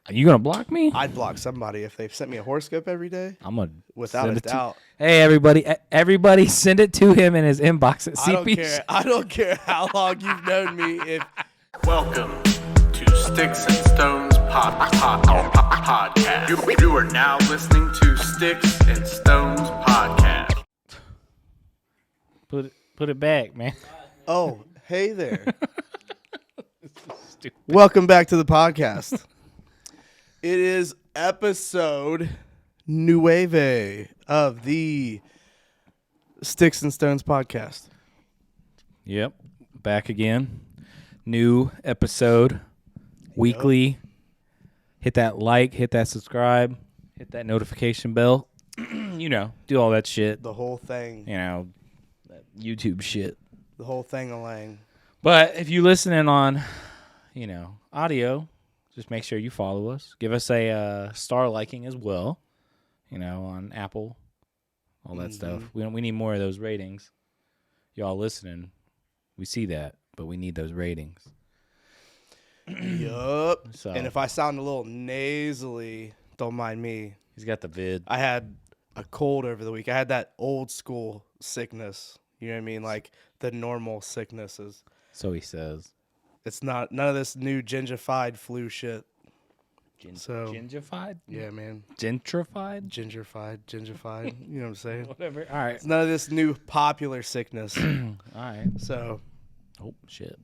You gonna block me? I'd block somebody if they've sent me a horoscope every day. I'm gonna without a doubt. Hey, everybody, send it to him in his inbox at CP. I don't care. I don't care how long you've known me. Welcome to Sticks and Stones podcast. You are now listening to Sticks and Stones podcast. Put it back, man. Oh, hey there. Welcome back to the podcast. It is episode nueve of the Sticks and Stones podcast. Yep, back again. New episode, weekly. Hit that like, hit that subscribe, hit that notification bell. Do all that shit. The whole thing. That YouTube shit. The whole thing-a-lang. But if you listening on, audio, just make sure you follow us. Give us a star liking as well, on Apple, all that stuff. We need more of those ratings. Y'all listening, we see that, but we need those ratings. Yup. So, and if I sound a little nasally, don't mind me. He's got the vid. I had a cold over the week. I had that old school sickness. You know what I mean? Like the normal sicknesses. So he says. It's not none of this new gingified flu shit. Gingified? Yeah, man. Gentrified? Gingified. You know what I'm saying? Whatever. All right. It's none of this new popular sickness. All right. So. Oh, shit.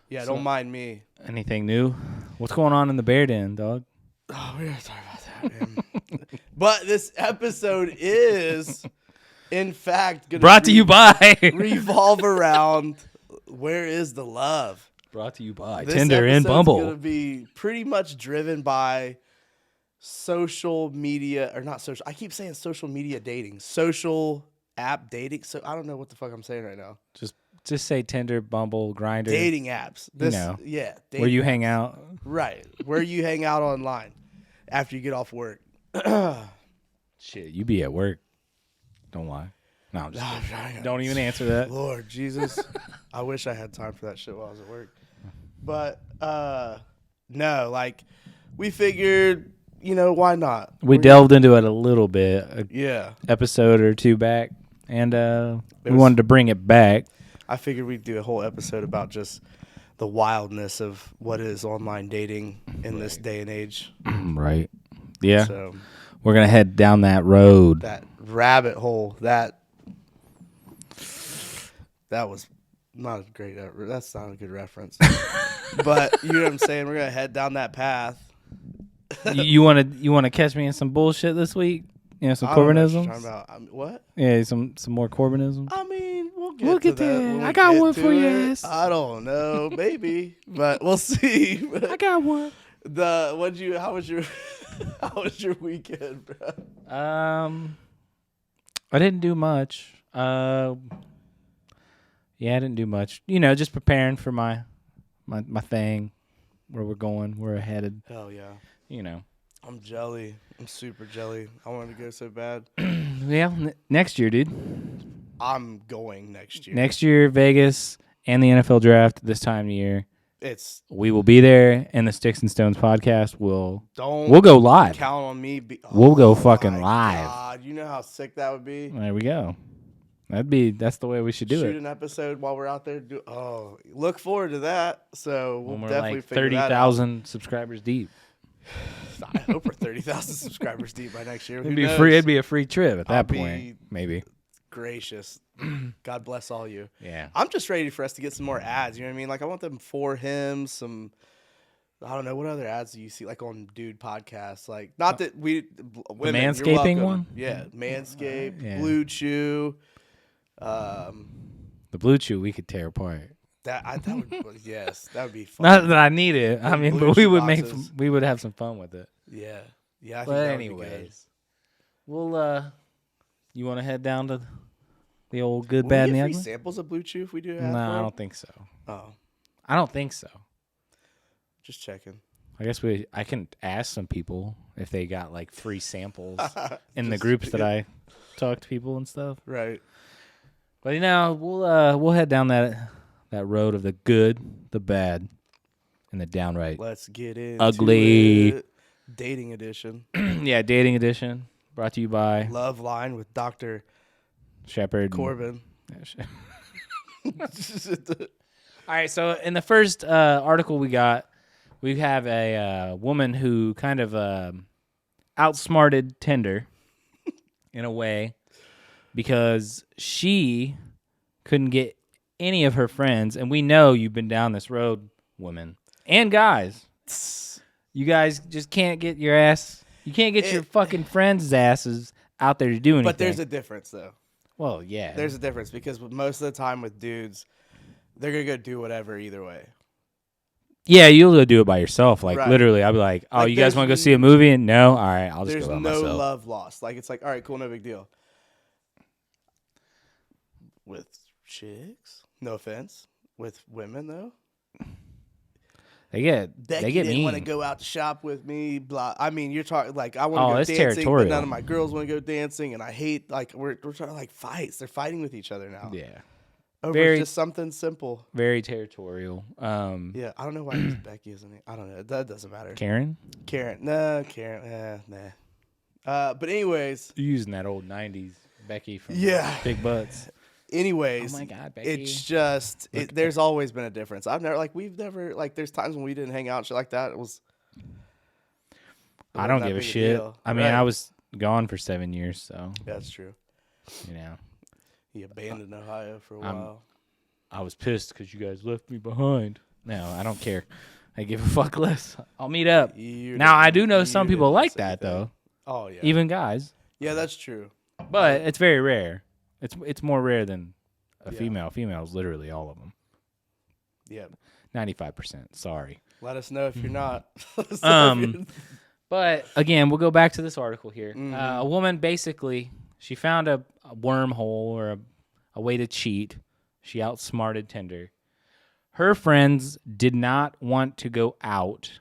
Yeah, don't mind me. Anything new? What's going on in the bear den, dog? Oh, we're going to talk about that, man. But this episode is, in fact, going to brought to you by revolve around where is the love? Brought to you by this Tinder and Bumble. This episode's going to be pretty much driven by social media, or not social. I keep saying social media dating. Social app dating. So I don't know what the fuck I'm saying right now. Just say Tinder, Bumble, Grindr. Dating apps. Yeah. Where you hang out. Right. Where you hang out online after you get off work. Shit, you be at work. Don't lie. No, I'm just kidding. Don't even answer that. Lord Jesus. I wish I had time for that shit while I was at work. But, no, like, we figured, why not? We delved into it a little bit. Yeah. Episode or two back. And we wanted to bring it back. I figured we'd do a whole episode about just the wildness of what is online dating in this day and age. Right. Yeah. So we're going to head down that road. That rabbit hole. That was not a great, that's not a good reference. But you know what I'm saying? We're going to head down that path. You want to catch me in some bullshit this week? Some Corbynisms? What? Yeah, some more Corbynisms. I mean, we'll get to that. I got one for you. I don't know, maybe, but we'll see. I got one. How was your weekend, bro? I didn't do much. I didn't do much. Just preparing for my thing, where we're going, where we're headed. Hell yeah. I'm jelly. I'm super jelly. I wanted to go so bad. Yeah, next year, dude. I'm going next year. Next year, Vegas and the NFL draft this time of year. We will be there, and the Sticks and Stones podcast we'll go live. Count on me. We'll go fucking live. God, you know how sick that would be. There we go. That's the way we should do it. Shoot an episode while we're out there. Look forward to that. So we'll definitely like figure that out. 30,000 subscribers deep. I hope we're 30,000 subscribers deep by next year. It'd be free. It'd be a free trip at that point. Maybe. Gracious. God bless all you. Yeah. I'm just ready for us to get some more ads. You know what I mean? Like I want them for him. I don't know what other ads do you see like on Dude podcasts. Like not that we women, the Manscaping one. Yeah, Manscaped, yeah. Blue Chew. The Blue Chew we could tear apart. That would yes, that would be fun. Not that I need it. I mean, but we would have some fun with it. Yeah. I think but that anyways, we'll you want to head down to the old good, Will bad, we and get the free ugly? samples of Blue Chew if we do? No, I don't think so. Oh, I don't think so. Just checking. I guess I can ask some people if they got like free samples in the groups that I talk to people and stuff. Right. But we'll head down that road of the good, the bad, in the downright Let's get into ugly it. Dating edition. yeah, dating edition. Brought to you by Love Line with Dr. Shepard Corbin. All right, so in the first article we have a woman who kind of outsmarted Tinder in a way because she couldn't get any of her friends, and we know you've been down this road, women and guys. You guys just can't get your ass. You can't get your fucking friends' asses out there to do anything. But there's a difference, though. Well, yeah. There's a difference because most of the time with dudes, they're going to go do whatever either way. Yeah, you'll go do it by yourself. Like, Right. literally, I'll be like, oh, Like, you guys there's want to go see a movie? And no? All right, I'll just There's go by no myself. love lost. Like, it's like, all right, cool, no big deal. With chicks, no offense. With women, though, They get didn't mean. want to go out to shop with me. Blah. I mean, you're talking like I want to go it's dancing, territorial. but none of my girls want to go dancing, and I hate like we're trying to like fights. They're fighting with each other now. Yeah. Over Very- just something simple. Very territorial. Yeah, I don't know why it's Becky, isn't it? I don't know. That doesn't matter. Karen? Karen, nah. But anyways, You're using that old 90s Becky from Yeah. Big Butts. anyways, Oh, my God, Becky. it's just there's always been a difference. We've never there's times when we didn't hang out and shit like that. It I don't wasn't that give a big shit. deal. I mean, Right. I was gone for 7 years, so, That's true. you know. He abandoned Ohio for a I'm- while. I was pissed because you guys left me behind. No, I don't care. I give a fuck less. I'll meet up. Now, I do know some people like that, though. Oh yeah. Even guys. Yeah, that's true. But it's very rare. It's more rare than a Yeah. female. Females, literally all of them. Yeah. 95%. Sorry. Let us know if you're not. Let us know if you're- But again, we'll go back to this article here. Mhm. A woman basically, she found a wormhole or a way to cheat. She outsmarted Tinder. Her friends did not want to go out.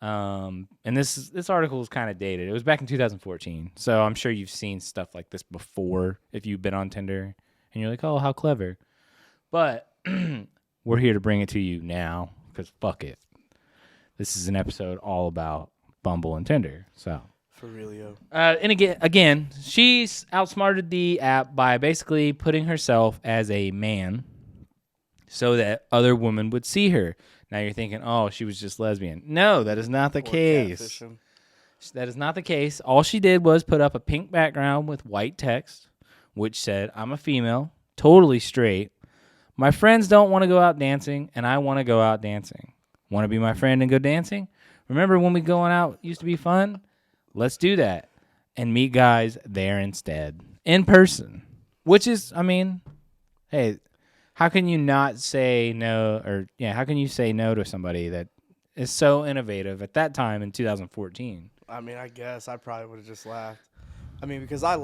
And this article is kind of dated. It was back in 2014. So I'm sure you've seen stuff like this before if you've been on Tinder. And you're like, oh, how clever. But we're here to bring it to you now because fuck it. This is an episode all about Bumble and Tinder. So, For realio. and again, she's outsmarted the app by basically putting herself as a man so that other women would see her. Now you're thinking, oh, she was just lesbian. No, that is not the Or case. catfishing. That is not the case. All she did was put up a pink background with white text, which said, I'm a female, totally straight. My friends don't want to go out dancing, and I want to go out dancing. Want to be my friend and go dancing? Remember when we going out used to be fun? Let's do that and meet guys there instead, in person. Which is, I mean, hey, how can you not say no? Or yeah, how can you say no to somebody that is so innovative at that time in 2014? I mean, I guess I probably would have just laughed. I mean, because I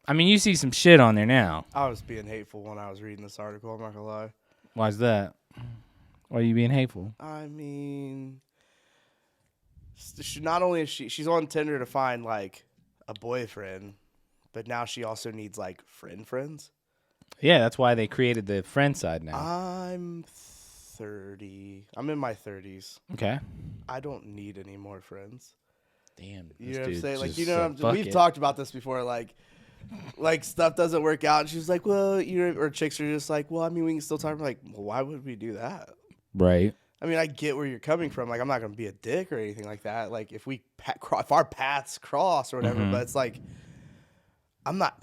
I mean, you see some shit on there now. was being hateful when I was reading this article. I'm not gonna lie. Why's that? Why are you being hateful? I mean, not only is she's on Tinder to find like a boyfriend, but now she also needs like friends. Yeah, that's why they created the friend side now. I'm 30. I'm in my 30s. Okay. I don't need any more friends. Damn. You know what I'm saying? Like, you know, we've talked about this before. Like stuff doesn't work out. And she's like, well, you know, or chicks are just like, well, I mean, we can still talk. I'm like, well, why would we do that? Right. I mean, I get where you're coming from. Like, I'm not gonna be a dick or anything like that. Like, if our paths cross or whatever, Mm-hmm. but it's like, I'm not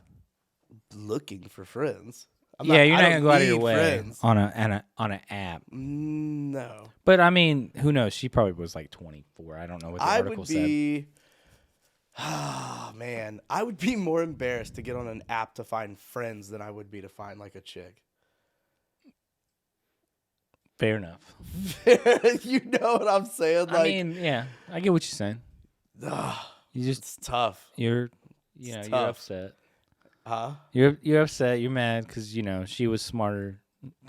looking for friends. You're not I gonna don't go out of your need way friends. on an app. No, But I mean, who knows? She probably was like 24. I don't know what the I article would said. be. Ah, man, I would be more embarrassed to get on an app to find friends than I would be to find like a chick. Fair enough. You know what I'm saying? Like, I mean, yeah, I get what you're saying. You just it's tough. you're It's you're tough. upset. Huh? You're upset. You're mad because she was smarter.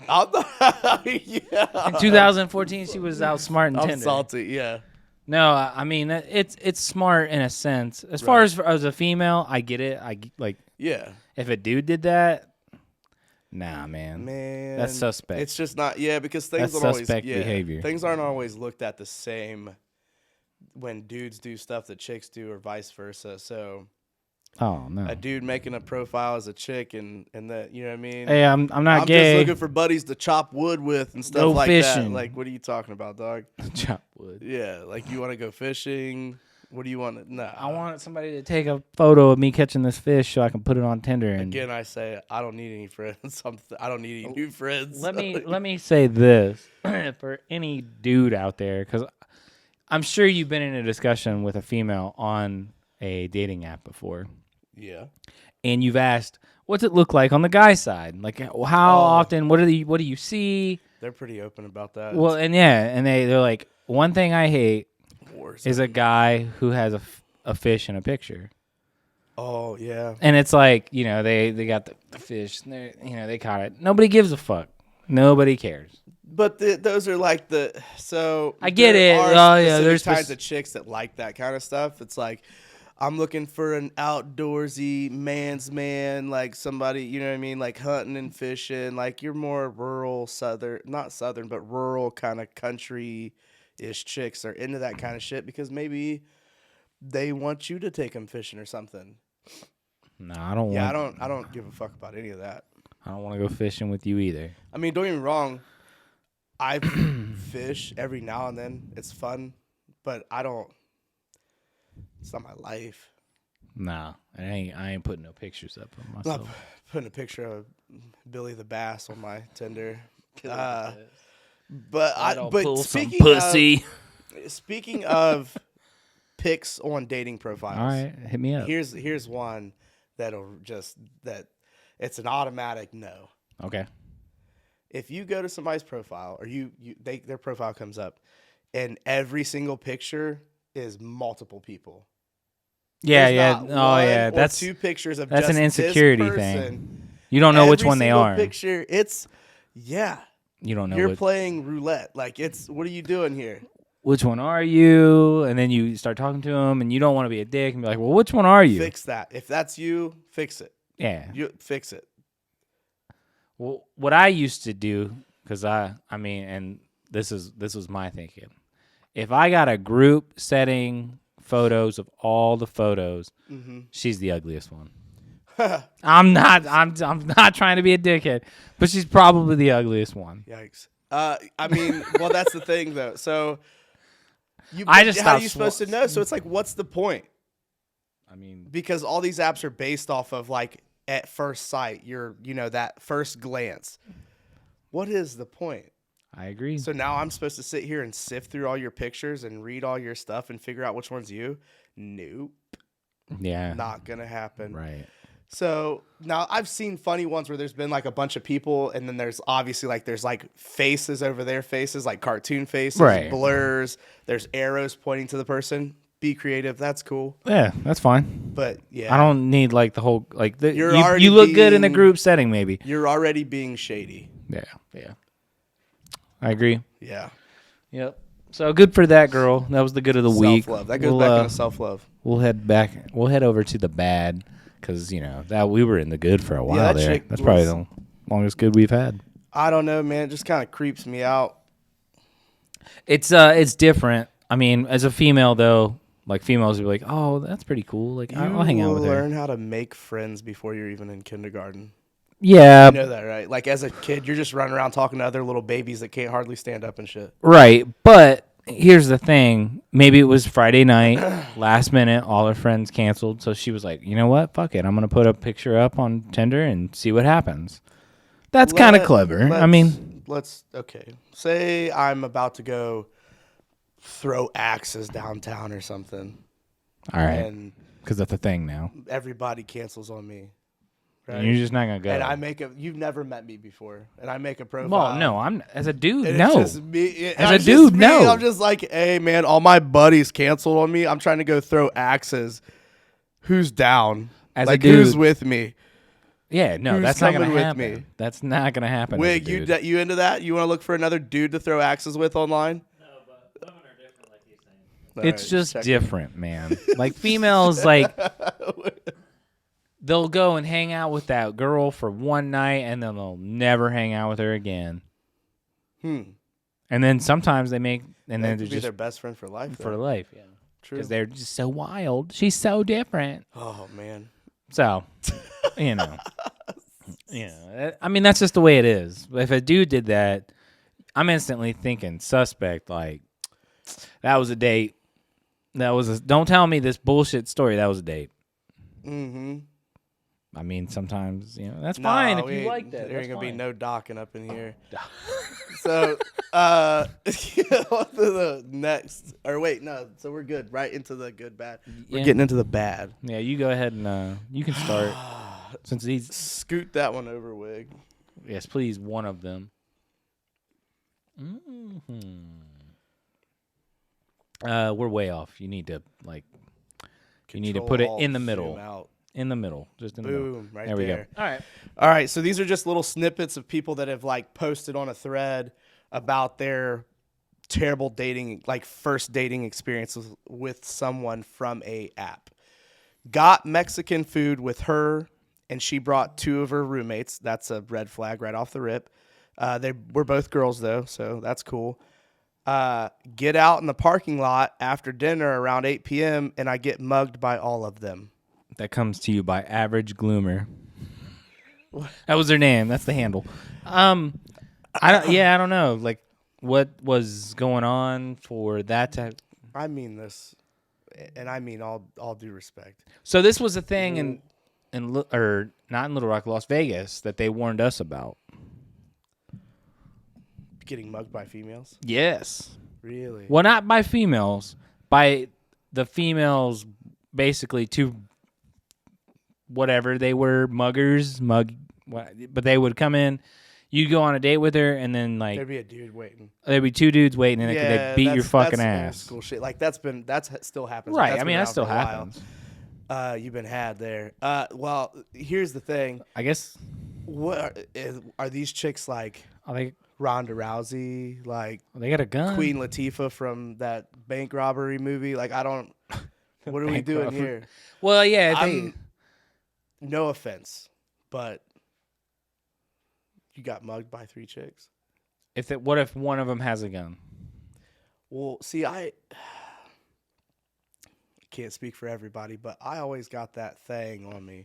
I'm not, yeah. In 2014, she was outsmarting I'm Tinder. salty. Yeah. No, I mean it's smart in a sense. As far as a female, I get it. Like Yeah. if a dude did that, Nah, man. Man, That's suspect. It's just not. Yeah, because things That's don't always. suspect Yeah, behavior. things aren't always looked at the same when dudes do stuff that chicks do, or vice versa. So Oh no. a dude making a profile as a chick, and that, you know what I mean? Hey, I'm not I'm gay. just looking for buddies to chop wood with and stuff Go like fishing. that. Like, what are you talking about, dog? Chop wood. Yeah, like you want to go fishing? What do you want to? No, I want somebody to take a photo of me catching this fish so I can put it on Tinder. And Again, I say I don't need any friends. I don't need any new friends. let me say this for any dude out there, because I'm sure you've been in a discussion with a female on a dating app before, Yeah. and you've asked, "What's it look like on the guy side? Like, how often? What do you see?" They're pretty open about that. Well, and they're like, one thing I hate Wars. is a guy who has a fish in a picture. Oh yeah. And it's like, they got the fish, and they caught it. Nobody gives a fuck. Nobody cares. But those are like I get it. Oh yeah, there's kinds of chicks that like that kind of stuff. It's like, I'm looking for an outdoorsy man's man, like somebody, you know what I mean, like hunting and fishing. Like, you're more rural, not southern, but rural kind of country-ish chicks are into that kind of shit because maybe they want you to take them fishing or something. No, I don't. Yeah, I don't give a fuck about any of that. I don't want to go fishing with you either. I mean, don't get me wrong. I fish every now and then. It's fun, but I don't. It's not my life. Nah, I ain't putting no pictures up of I'm myself. not putting a picture of Billy the Bass on my Tinder. But speaking of pics on dating profiles, All right, hit me up. here's one it's an automatic no. Okay. If you go to somebody's profile or their profile comes up and every single picture is multiple people. Yeah, There's yeah. not Oh, one yeah. or That's two pictures of that's just an insecurity this thing. person. You don't know which Every one they single are. Picture, You don't know you're playing roulette. Like, what are you doing here? which one are you, and then you start talking to them, and you don't want to be a dick and be like, well, which one are you? Fix that. If that's you, fix it. Yeah. You fix it. Well, what I used to do, because I mean, and this was my thinking. If I got a group setting photos of all the photos, she's the ugliest one. I'm not trying to be a dickhead, but she's probably the ugliest one. Yikes. I mean, well, that's the thing though. So, I how just are you supposed to know? So it's like, what's the point? I mean, Because all these apps are based off of like at first sight, that first glance. What is the point? I agree. So now I'm supposed to sit here and sift through all your pictures and read all your stuff and figure out which one's you? Nope. Yeah. Not gonna happen. Right. So now I've seen funny ones where there's been like a bunch of people, and then there's obviously there's faces over their faces, like cartoon faces, Right. blurs. There's arrows pointing to the person. Be creative. That's cool. Yeah, that's fine. But yeah, I don't need like the whole You're already you look good in the being- group setting, maybe. You're already being shady. Yeah. Yeah. I agree. Yeah. Yep. So good for that girl. That was the good of the week. Self-love. That goes back into self-love. We'll head over to the bad, because that we were in the good for a while that there. chick That's probably was- the longest good we've had. I don't know, man. It just kind of creeps me out. It's different. I mean, as a female though, like females will be like, oh, that's pretty cool. Like I'll hang out with You her. learn how to make friends before you're even in kindergarten. Yeah, You know that, right? Like, as a kid, you're just running around talking to other little babies that can't hardly stand up and shit. right. But here's the thing. Maybe it was Friday night, last minute, all her friends canceled. So she was like, you know what? Fuck it. I'm going to put a picture up on Tinder and see what happens. That's kind of clever. I mean, okay. Say I'm about to go throw axes downtown or something. all right. And Because that's a thing now. everybody cancels on me. Right? And you're just not going to go. And you've never met me before, and I make a profile. Well, no, as a dude, And no. It's just me. As a It's dude, just me. no. I'm just like, hey, man, all my buddies canceled on me. I'm trying to go throw axes. Who's down? As a who's dude. with me? Yeah, no, Who's that's not going coming to with happen. me? That's not going to happen. Wig, as a dude. you into that? You want to look for another dude to throw axes with online? No, but women are different, like he's saying. All It's right, just check it. different, man. Like females, like they'll go and hang out with that girl for one night, and then they'll never hang out with her again. And then sometimes they make, and That then could they're be just their best friend for life. for though. life, yeah. True. Because they're just so wild. She's so different. Oh man. So, you know, I mean, that's just the way it is. If a dude did that, I'm instantly thinking suspect. Like, that was a date. Don't tell me this bullshit story. That was a date. Mm-hmm. I mean, sometimes, that's fine if you like that. There ain't That's gonna be fine. no docking up in here. So, on to the next. Or wait, no. So we're good. Right into the good, bad. We're Yeah. getting into the bad. Yeah, you go ahead and you can start. Since these, Scoot that one over, Wig. yes, please, one of them. We're way off. You need to put it in the middle. Out. In the middle, just in the middle. Boom, right There we go. there. All right. So these are just little snippets of people that have like posted on a thread about their terrible dating, like first dating experiences with someone from a app. Got Mexican food with her, and she brought 2 of her roommates. That's a red flag right off the rip. They were both girls though, so that's cool. Get out in the parking lot after dinner around 8 p.m. and I get mugged by all of them. That comes to you by Average Gloomer. That was their name. That's the handle. I don't know. Like, what was going on for that to? I mean this, and I mean all due respect. So this was a thing or not in Little Rock, Las Vegas, that they warned us about. Getting mugged by females? Yes. Really? Well, not by females, by the females, basically to whatever they were, but they would come in. You'd go on a date with her, and then like There'd be a dude waiting. there'd be 2 dudes waiting, and they beat your fucking that's ass. old school shit. Like that's still happens. Right. That's I mean, been that around still for a while. happens. You've been had there. Well, here's the thing. I guess. What are these chicks like? Oh, they Ronda Rousey, like got a gun. Queen Latifah from that bank robbery movie? Like I don't. What are we Bank doing robbery. here? Well, yeah. No offense, but you got mugged by 3 chicks. What if one of them has a gun? Well, see, I can't speak for everybody, but I always got that thing on me.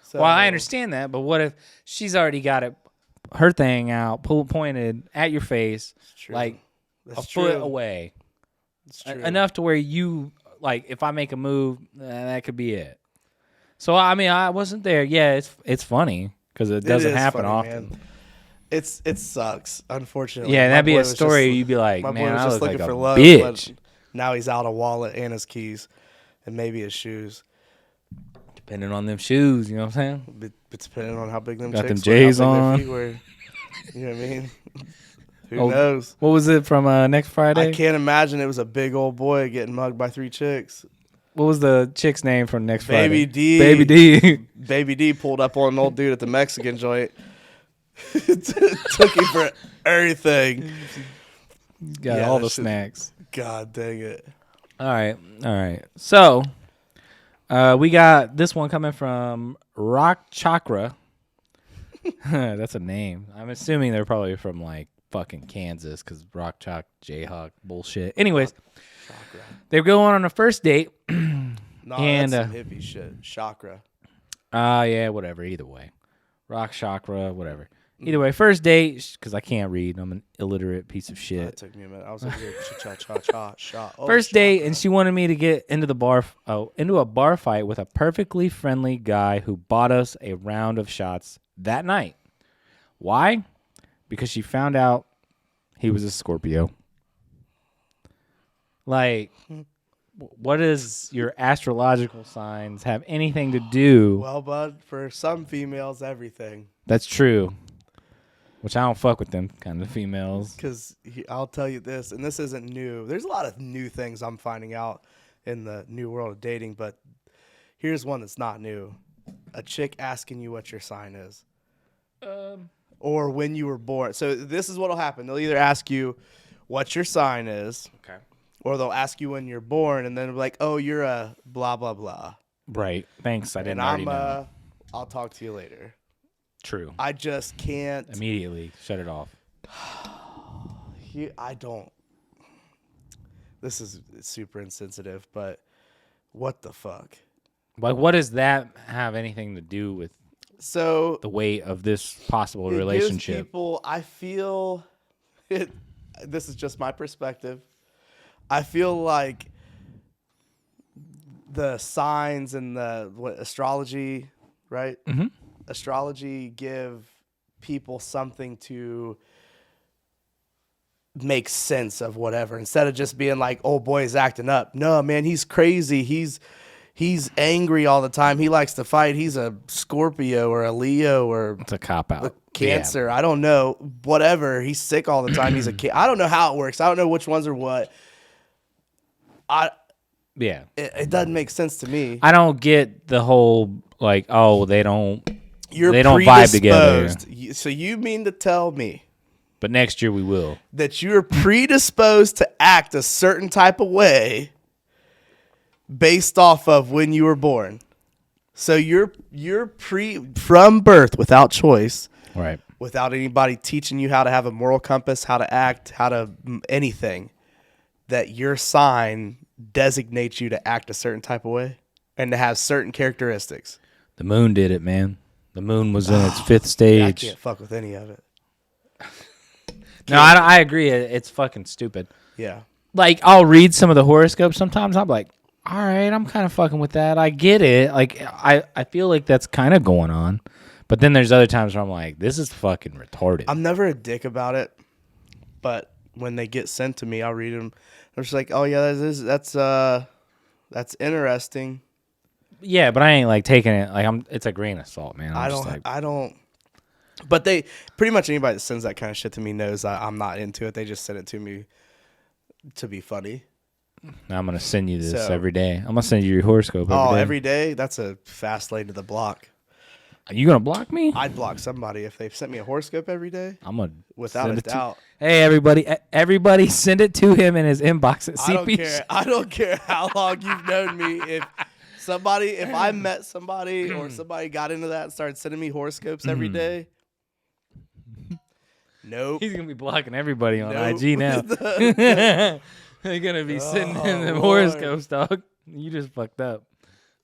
So, Well, I understand that, but what if she's already got her thing out, pointed at your face, true. like That's a foot true. away, It's true. enough to where you like, if I make a move, that could be it. So I mean, I wasn't there. Yeah, it's funny because it doesn't happen funny, often. Man. It sucks, unfortunately. Yeah, My that'd be boy a was story. just- You'd be like, my boy man, was I just look looking like a for love. bitch. But now he's out a wallet and his keys, and maybe his shoes. Depending on them shoes, you know what I'm saying? But depending on how big them Got chicks them were, how J's big their on. feet were. You know what I mean? Who Oh, knows? What was it from next Friday? I can't imagine it was a big old boy getting mugged by 3 chicks. What was the chick's name from next Baby Friday? D. Baby D. Baby D pulled up on an old dude at the Mexican joint. Took him for everything. Got Yeah, all that the shit- snacks. God dang it. All right. So, we got this one coming from Rock Chakra. That's a name. I'm assuming they're probably from like fucking Kansas because Rock Chalk Jayhawk bullshit. Anyways, they're going on a first date. No, And, that's some hippie shit. Chakra. Yeah, whatever. Either way, Rock Chakra, whatever. Either way, first date because I can't read. I'm an illiterate piece of That shit. took me a minute. I was like, cha-cha-cha-cha. Oh, First date, chakra. and she wanted me to get into a bar fight with a perfectly friendly guy who bought us a round of shots that night. Why? Because she found out he was a Scorpio. Like, what does your astrological signs have anything to do? Well, bud, for some females, everything. That's true. Which I don't fuck with them kind of females. Because I'll tell you this, and this isn't new. There's a lot of new things I'm finding out in the new world of dating, but here's one that's not new. A chick asking you what your sign is. Or when you were born. So this is what will happen. They'll either ask you what your sign is, Okay. or they'll ask you when you're born, and then be like, oh, you're a blah, blah, blah. Right. Thanks. I didn't And already know. I'll talk to you later. True. I just can't. Immediately shut it off. I don't. This is super insensitive, but what the fuck? Like, what does that have anything to do with So the weight of this possible it gives relationship? people, I feel it. This is just my perspective. I feel like the signs and the astrology, right? Mhm. Astrology give people something to make sense of whatever, instead of just being like, "Oh boy, he's acting up." No, man, he's crazy. He's angry all the time. He likes to fight. He's a Scorpio or a Leo or It's a cop out. Cancer. I don't know. Whatever. He's sick all the time. He's a kid. I don't know how it works. I don't know which ones are what. Yeah. It doesn't make sense to me. I don't get the whole like, oh, they don't You're vibe together. predisposed. So you mean to tell me But next year we will. that you're predisposed to act a certain type of way based off of when you were born? So you're from birth, without choice, Right. without anybody teaching you how to have a moral compass, how to act, how to anything, that your sign designates you to act a certain type of way and to have certain characteristics. The moon did it, man. The moon was in its fifth I stage. can't fuck with any of it. No, I agree. It's fucking stupid. Yeah. Like, I'll read some of the horoscopes sometimes. I'm like, all right, I'm kind of fucking with that. I get it. Like, I feel like that's kind of going on. But then there's other times where I'm like, this is fucking retarded. I'm never a dick about it, but when they get sent to me, I'll read them. I'm just like, oh yeah, that's interesting. Yeah, but I ain't like taking it like it's a grain of salt, man. I don't. But they pretty much anybody that sends that kind of shit to me knows I'm not into it. They just send it to me to be funny. I'm gonna send you this So- every day. I'm gonna send you your horoscope every day. Every day? That's a fast lane to the block. Are you gonna block me? I'd block somebody if they sent me a horoscope every day. I'm gonna Without send a it to- doubt. Hey, everybody, send it to him in his inbox at I don't CP. care. I don't care how long you've known me. If I met somebody or somebody got into that and started sending me horoscopes every day, nope. He's gonna be blocking everybody on Nope. IG now. They're gonna be sending him them Lord. horoscopes, dog. You just fucked up.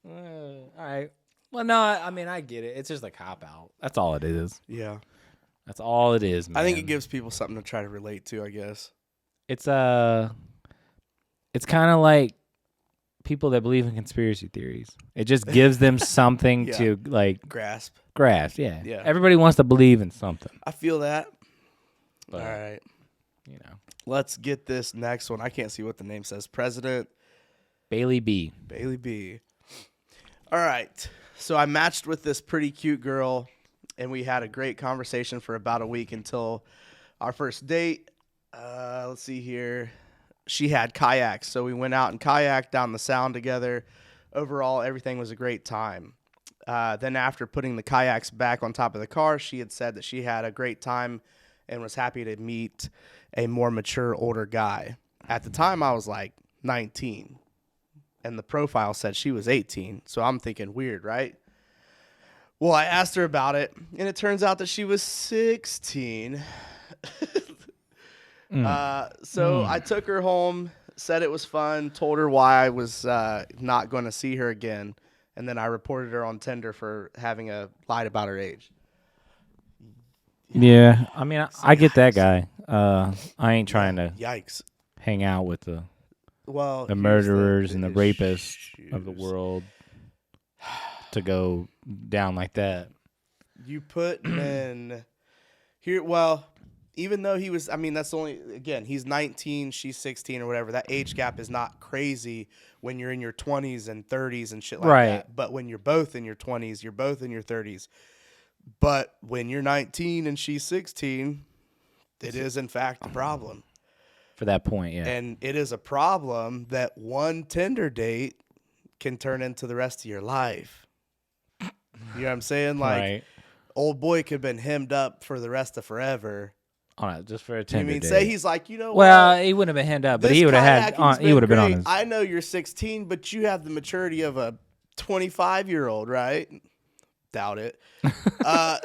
All right. Well, no, I mean I get it. It's just a cop out. That's all it is. Yeah. That's all it is, man. I think it gives people something to try to relate to, I guess. It's kind of like people that believe in conspiracy theories. It just gives them something Yeah. to like Grasp. grasp. Yeah. Yeah. Everybody wants to believe in something. I feel that. But, All right. you know, Let's get this next one. I can't see what the name says. President Bailey B. Bailey B. All right. So I matched with this pretty cute girl, and we had a great conversation for about a week until our first date. Let's see here. She had kayaks, so we went out and kayaked down the sound together. Overall, everything was a great time. Then after putting the kayaks back on top of the car, she had said that she had a great time and was happy to meet a more mature, older guy. At the time, I was like 19, and the profile said she was 18, so I'm thinking weird, right? Well, I asked her about it, and it turns out that she was 16. So I took her home, said it was fun, told her why I was not going to see her again, and then I reported her on Tinder for having lied about her age. Yeah. I mean, I get that guy. I ain't trying to Yikes. hang out with the Well, the here's murderers and the issues. rapists of the world to go down like that. You put men here. Well, even though he was, I mean, that's only, again, he's 19, she's 16 or whatever. That age gap is not crazy when you're in your 20s and 30s and shit like Right. that. But when you're both in your 20s, you're both in your 30s. But when you're 19 and she's 16, it is, in fact, a problem. For that point, yeah. And it is a problem that one Tinder date can turn into the rest of your life. You know what I'm saying? Like, right. old boy could have been hemmed up for the rest of forever. On it, just for a You Tinder mean date. say he's like, you know well, what? he wouldn't have been hand up, but This he would have had. kayaking's He would have been on great. his. I know you're 16, but you have the maturity of a 25-year-old, right? Doubt it.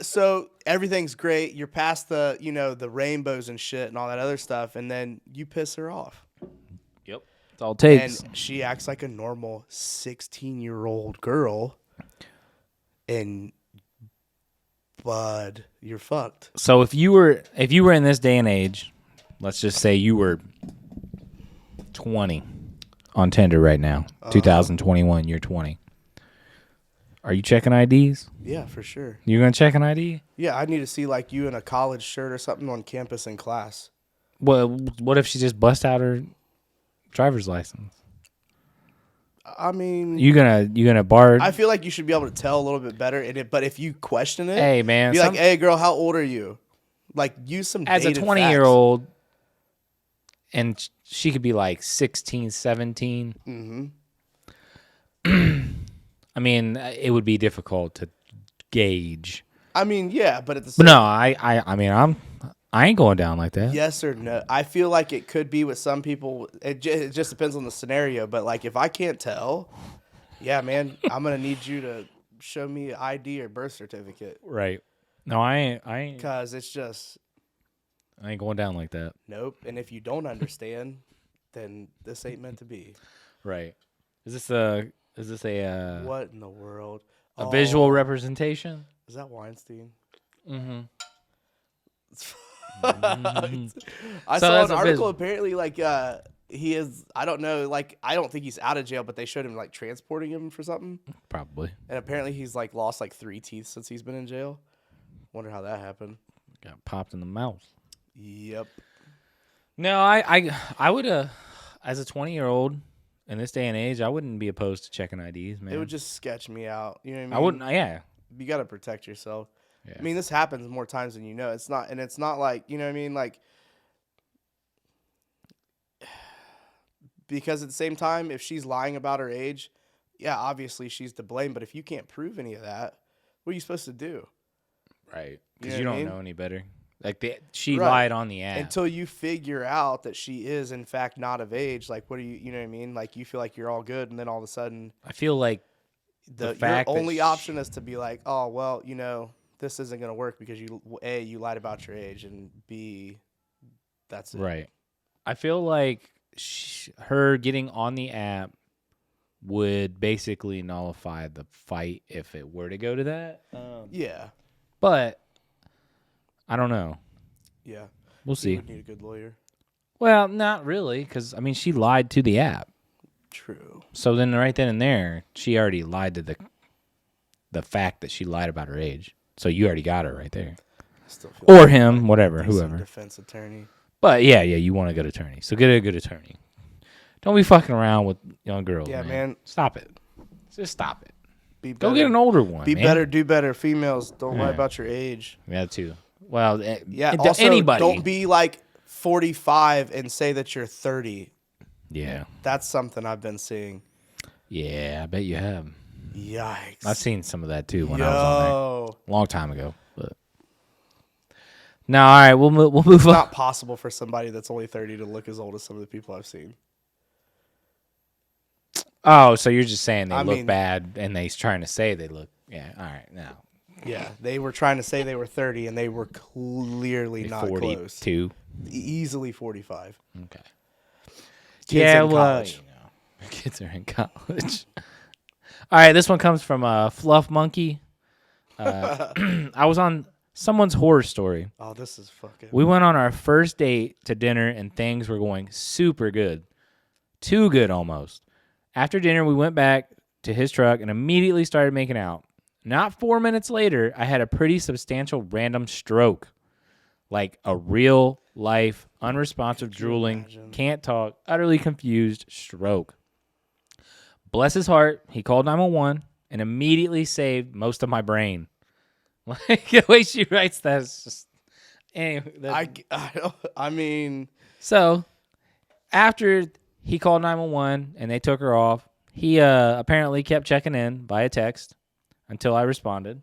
So everything's great. You're past the, the rainbows and shit and all that other stuff, and then you piss her off. Yep. That's all it takes. And she acts like a normal 16-year-old girl, and bud, you're fucked. So if you were in this day and age, let's just say you were 20 on Tinder right now, 2021, you're 20. Are you checking IDs? Yeah, for sure. You're going to check an ID? Yeah, I need to see like you in a college shirt or something on campus in class. Well, what if she just bust out her driver's license? I mean, You gonna bar? I feel like you should be able to tell a little bit better. But if you question it, Hey man, be like, "Hey girl, how old are you?" Like, use some as a dated 20-year-old, and she could be like 16, 17. Mm-hmm. I mean, it would be difficult to gauge. I mean, yeah, but at the But same no, I mean, I ain't going down like that. yes or no. I feel like it could be with some people. It just depends on the scenario. But like, if I can't tell, yeah, man, I'm gonna need you to show me ID or birth certificate. Right. No, I ain't Because it's just going down like that. nope. And if you don't understand, then this ain't meant to be. Right. Is this a What in the world? a visual representation? Is that Weinstein? Mm-hmm. I So saw that's an a article. Apparently, like he is. I don't know. Like I don't think he's out of jail, but they showed him like transporting him for something. Probably. And apparently, he's like lost like 3 teeth since he's been in jail. Wonder how that happened. Got popped in the mouth. Yep. No, I would as a 20-year-old in this day and age, I wouldn't be opposed to checking IDs, man. It would just sketch me out. You know what I mean? I wouldn't. Yeah. You got to protect yourself. Yeah. I mean, this happens more times than you know. It's not like, you know what I mean? Like, because at the same time, if she's lying about her age, yeah, obviously she's to blame. But if you can't prove any of that, what are you supposed to do? Right. Because know you what I don't mean? know any better. Like she Right. lied on the app. Until you figure out that she is in fact not of age. Like, what do you know what I mean? Like, you feel like you're all good, and then all of a sudden, I feel like your fact that only option is to be like, oh well, this isn't gonna work because you lied about your age, and B, that's it. right. I feel like her getting on the app would basically nullify the fight if it were to go to that. Yeah. But I don't know. Yeah. We'll You see. would need a good lawyer. Well, not really, because I mean, she lied to the app. True. So then, right then and there, she already lied to the fact that she lied about her age. So you already got her right there, I still feel or like him, whatever, decent whoever. defense attorney. But yeah, you want a good attorney. So get a good attorney. Don't be fucking around with young girls. Yeah, man. man. Stop it. Just stop it. Be Go better. get an older one. Be man. better, do better. Females, don't lie Yeah. about your age. Yeah, too. Well, Yeah. to Also, anybody. don't be like 45 and say that you're 30. Yeah. That's something I've been seeing. Yeah, I bet you have. Yikes. I've seen some of that too when I was on there. Yo. Long time ago. But no, all right, we'll move It's on. not possible for somebody that's only 30 to look as old as some of the people I've seen. Oh, so you're just saying they I look mean- bad and they's trying to say they look. Yeah, all right, now. Yeah, they were trying to say they were 30, and they were clearly not close. 42. Easily 45. Okay. Kids yeah, in well, college. kids are in college. All right, this one comes from Fluff Monkey. I was on someone's horror story. Oh, this is fucking. We went on our first date to dinner, and things were going super good. Too good, almost. After dinner, we went back to his truck and immediately started making out. Not 4 minutes later, I had a pretty substantial random stroke. Like a real life, unresponsive, drooling, imagine? can't talk, utterly confused stroke. Bless his heart, he called 911 and immediately saved most of my brain. Like the way she writes that is just. Anyway, I mean, so after he called 911 and they took her off, he apparently kept checking in via text until I responded,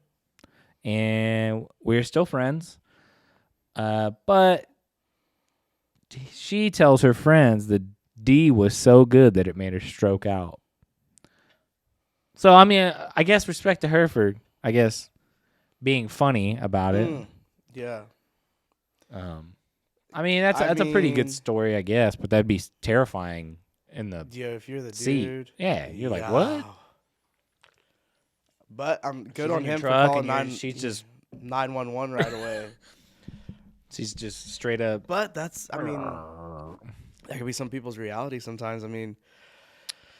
and we're still friends. But she tells her friends the D was so good that it made her stroke out. So I mean, I guess respect to her for being funny about it. Yeah. I mean that's a pretty good mean- story, I guess, but that'd be terrifying in the Yeah, if you're the seat. dude. Yeah, you're like, what? But I'm good She's on in your him for truck calling and she's just 911 right away. she's just straight up. But that's, I mean, that could be some people's reality sometimes. I mean,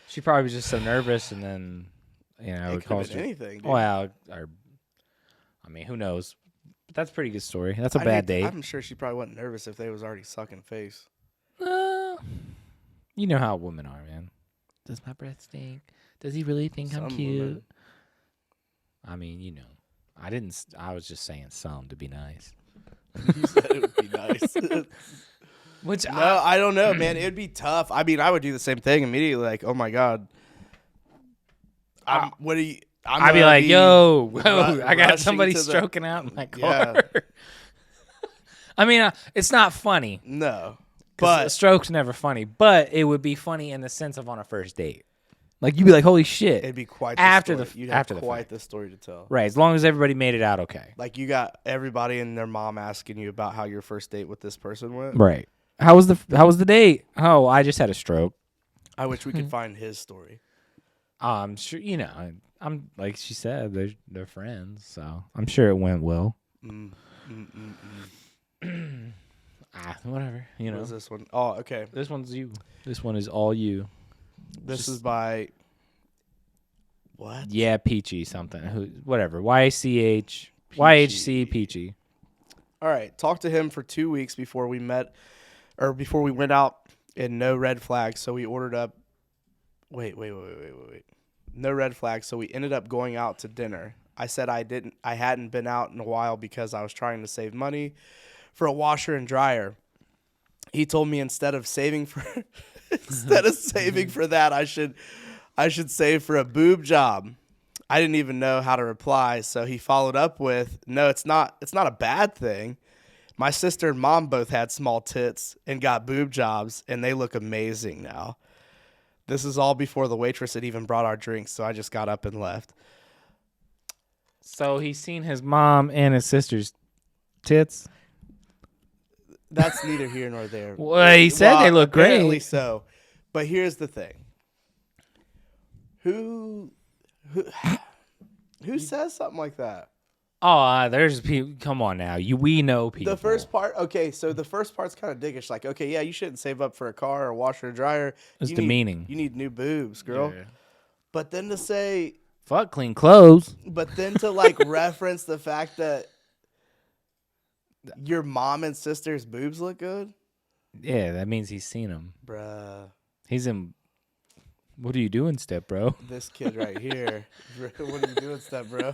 She probably was just so nervous, and then it it could have caused been her. anything. Dude. Well, I mean, who knows? But that's a pretty good story. That's a I'd bad hate- date. I'm sure she probably wasn't nervous if they was already sucking face. You know how women are, man. Does my breath stink? Does he really think I'm Some cute? women. I mean, you know, I didn't. I was just saying some to be nice. You said it would be nice. Which No, I don't know, man. It'd be tough. I mean, I would do the same thing immediately. Like, oh my god, what do you? I'd be like, yo, I got rushing somebody to the- stroking out in my Yeah. car. I mean, it's not funny. No, But a but stroke's never funny. But it would be funny in the sense of on a first date. Like you'd be like, holy shit. it'd be quite After the the- story. You'd after have the quite fact. the story to tell. Right, as long as everybody made it out okay. Like you got everybody and their mom asking you about how your first date with this person went. Right. How was the date? Oh, I just had a stroke. I wish we could find his story. I'm sure I'm like she said, they're friends, so I'm sure it went well. Whatever, you What know. is this one? Oh, okay. This one's you. This one is all you. This is by what? Yeah, Peachy something. Whatever. YHC Peachy. All right. Talked to him for 2 weeks before we met, or before we went out, and no red flags. So we ordered up. Wait. No red flags. So we ended up going out to dinner. I said I hadn't been out in a while because I was trying to save money for a washer and dryer. He told me instead of saving for that, I should save for a boob job. I didn't even know how to reply, so he followed up with, "No, it's not a bad thing. My sister and mom both had small tits and got boob jobs, and they look amazing now." This is all before the waitress had even brought our drinks, so I just got up and left. So he's seen his mom and his sister's tits. That's neither here nor there. Well, he said they look great. Apparently so. But here's the thing. Who says something like that? Oh, there's people. Come on now, we know people. The first part, okay, so the first part's kind of dickish. Like, okay, yeah, you shouldn't save up for a car or washer or dryer. It's You demeaning. You need new boobs, girl. Yeah. But then to say, Fuck clean clothes. but then to like reference the fact that your mom and sister's boobs look good, Yeah, that means he's seen them. bruh. He's in. What are you doing, step bro? This kid right here. What are you doing, step bro?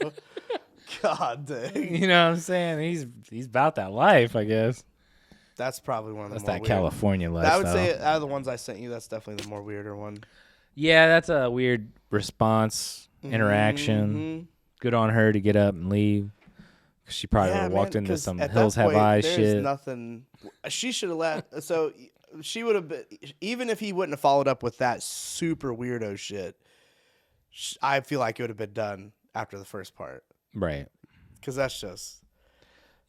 God dang. You know what I'm saying? He's about that life, I guess. That's probably one of the That's more that weird. California I lifestyle. would say out of the ones I sent you, that's definitely the more weirder one. Yeah, that's a weird response, interaction. Mhm. Good on her to get up and leave. She probably would have walked into some Hills Have Eyes there's shit. Nothing. She should have left. So she would have been, even if he wouldn't have followed up with that super weirdo shit, I feel like it would have been done after the first part. Right. Because that's just.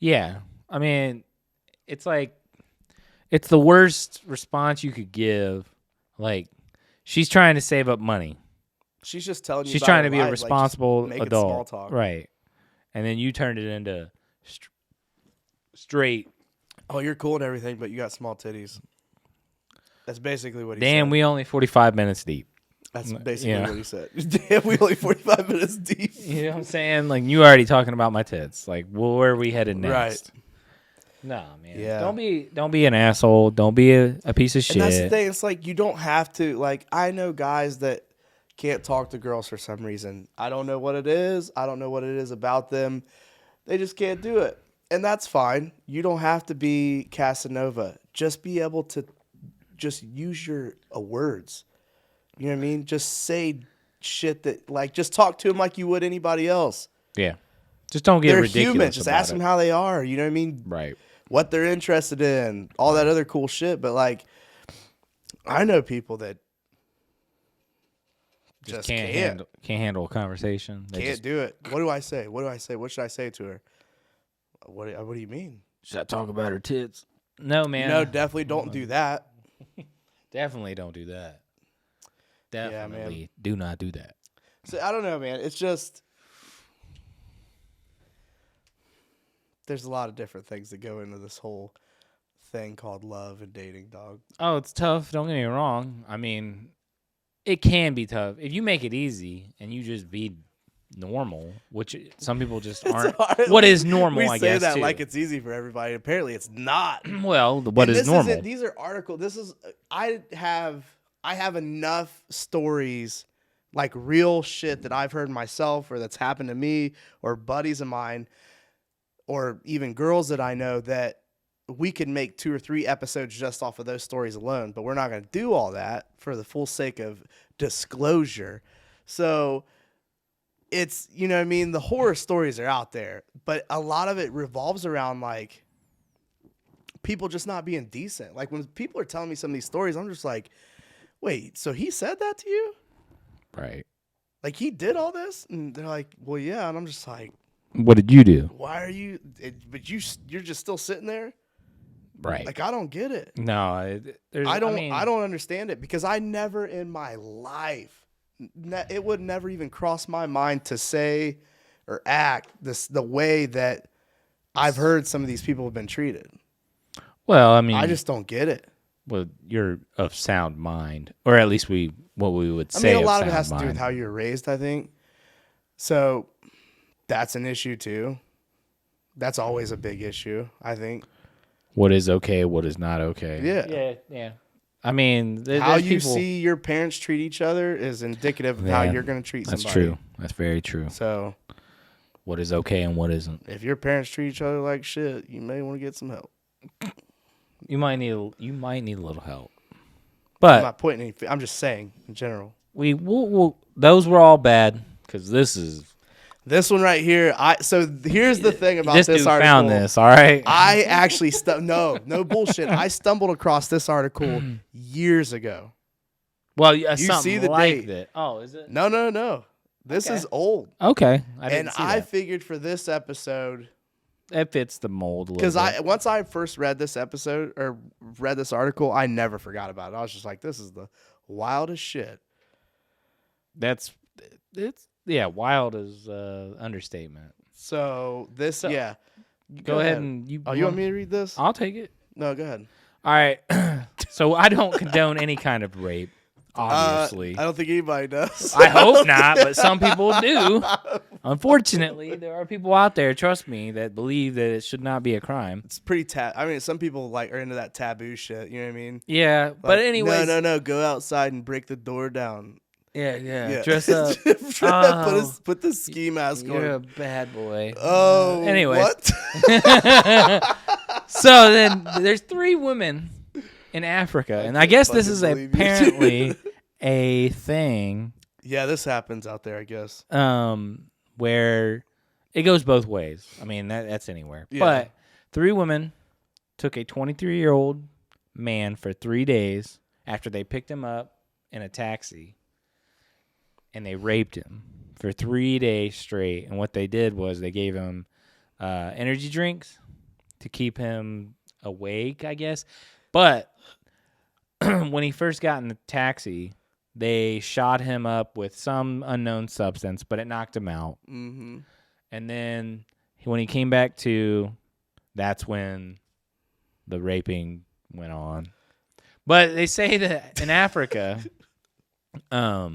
Yeah. I mean, it's like, it's the worst response you could give. Like, she's trying to save up money. She's just telling you. She's about trying her to be a life, like, just responsible making adult. Small talk. Right. And then you turned it into straight. Oh, you're cool and everything, but you got small titties. That's basically what he said. Damn, we only 45 minutes deep. That's basically yeah. what he said. Damn, we only 45 minutes deep. You know what I'm saying? Like, you already talking about my tits. Like, well, where are we headed next? Right. No, man. Yeah. Don't be an asshole. Don't be a piece of shit. And that's the thing. It's like you don't have to. Like, I know guys that can't talk to girls for some reason. I don't know what it is. I don't know what it is about them. They just can't do it. And that's fine. You don't have to be Casanova. Just be able to just use your words. You know what I mean? Just say shit that, like, just talk to them like you would anybody else. Yeah. Just don't get They're ridiculous human. Just about ask it. them how they are. You know what I mean? Right. What they're interested in, all that other cool shit. But, like, I know people that just can't handle a conversation. They Can't do it. What do I say? What should I say to her? What do you mean? Should I talk about her tits? No, man. No, definitely don't do that. Definitely don't do that. Definitely man. do not do that. So I don't know, man. It's just there's a lot of different things that go into this whole thing called love and dating, dog. Oh, it's tough. Don't get me wrong. I mean, it can be tough. If you make it easy and you just be normal, which some people just aren't. What is normal, I guess, We say that too. like it's easy for everybody. Apparently, it's not. Well, what is normal? These are articles. I have enough stories, like real shit that I've heard myself or that's happened to me or buddies of mine or even girls that I know that we could make 2 or 3 episodes just off of those stories alone, but we're not going to do all that for the full sake of disclosure. So it's, you know what I mean? The horror stories are out there, but a lot of it revolves around like people just not being decent. Like when people are telling me some of these stories, I'm just like, wait, so he said that to you? Right. Like he did all this? And they're like, well, yeah. And I'm just like, what did you do? why are you, but you're just still sitting there? Right. Like, I don't get it. No, I don't understand it because I never in my life, it would never even cross my mind to say or act the way that I've heard some of these people have been treated. Well, I mean, I just don't get it. Well, you're of sound mind, or at least what we would say. I mean, a lot of it sound has to do with mind. how you're raised, I think. So that's an issue too. That's always a big issue, I think. What is okay, what is not okay. Yeah. I mean, how you see your parents treat each other is indicative of how you're going to treat somebody. That's true. That's very true. So, what is okay and what isn't? If your parents treat each other like shit, you may want to get some help. You might need a little help. But I'm not pointing any. I'm just saying in general. We'll those were all bad because this one right here. So here's the thing about this this dude article. found this. All right. I actually no bullshit. I stumbled across this article years ago. Well, you see the like date. that. Oh, is it? No. This is old. Okay. I figured for this episode. It fits the mold a little Because once I first read this episode or read this article, I never forgot about it. I was just like, this is the wildest shit. Wild is understatement. So yeah. Go ahead and you want me to read this? I'll take it. No, go ahead. All right. So I don't condone any kind of rape, obviously. I don't think anybody does. I hope not, but some people do. Unfortunately, there are people out there, trust me, that believe that it should not be a crime. It's pretty I mean, some people are into that taboo shit. You know what I mean? Yeah, like, but anyways. No. Go outside and break the door down. Yeah. Dress up. Put the ski mask on. You're a bad boy. Oh, anyways. What? So then there's 3 women in Africa, and I guess this is apparently a thing. Yeah, this happens out there, I guess. Where it goes both ways. I mean, that's anywhere. Yeah. But 3 women took a 23-year-old man for 3 days after they picked him up in a taxi, and they raped him for 3 days straight. And what they did was they gave him energy drinks to keep him awake, I guess. But when he first got in the taxi, they shot him up with some unknown substance, but it knocked him out. Mm-hmm. And then when he came back to, that's when the raping went on. But they say that in Africa, a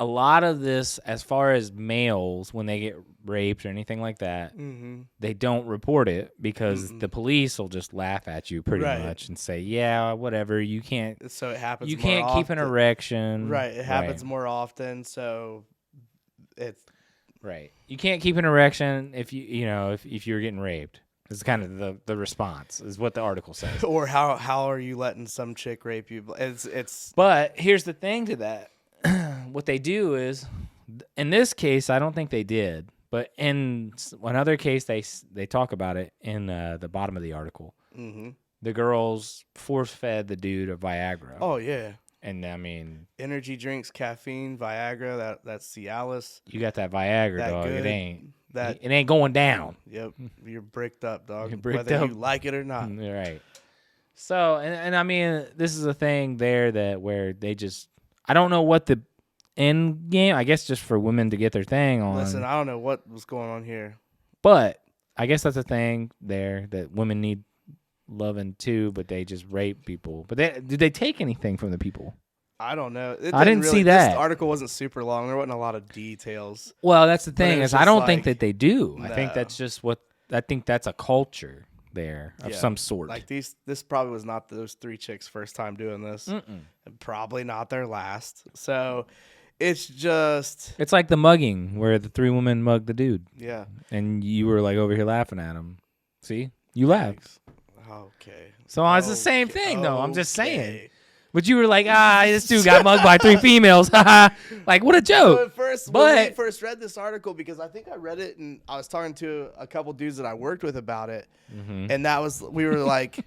lot of this, as far as males, when they get raped or anything like that, they don't report it because the police will just laugh at you pretty much and say, yeah, whatever, you can't. So it happens. You can't keep an erection. Right. It happens more often. So it's right. You can't keep an erection if if you're getting raped. Is kind of the response is what the article says. Or how are you letting some chick rape you? It's. But here's the thing to that. What they do is, in this case, I don't think they did, but in another case, they talk about it in the bottom of the article. Mm-hmm. The girls force-fed the dude a Viagra. Oh, yeah. And I mean, energy drinks, caffeine, Viagra. That's Cialis. you got that Viagra, That dog. good. It ain't going down. Yep, you're bricked up, dog. You're bricked whether up. you like it or not. Right. So, and I mean, this is a thing there where they just, I don't know what the end game, I guess just for women to get their thing on. Listen, I don't know what was going on here. But I guess that's a thing there that women need loving too, but they just rape people. But did they take anything from the people? I don't know. I didn't see that. This article wasn't super long. There wasn't a lot of details. Well, that's the thing is I don't think like, that they do. I think no. that's just I think that's a culture there of some sort. Like this probably was not those 3 chicks' first time doing this. And probably not their last. So it's like the mugging where the 3 women mugged the dude. Yeah. And you were like over here laughing at him. See? You laughed. Okay. So it's the same thing though. I'm just saying. Okay. But you were like, this dude got mugged by 3 females. Like, what a joke. So at first, when we first read this article, because I think I read it and I was talking to a couple dudes that I worked with about it. And we were like,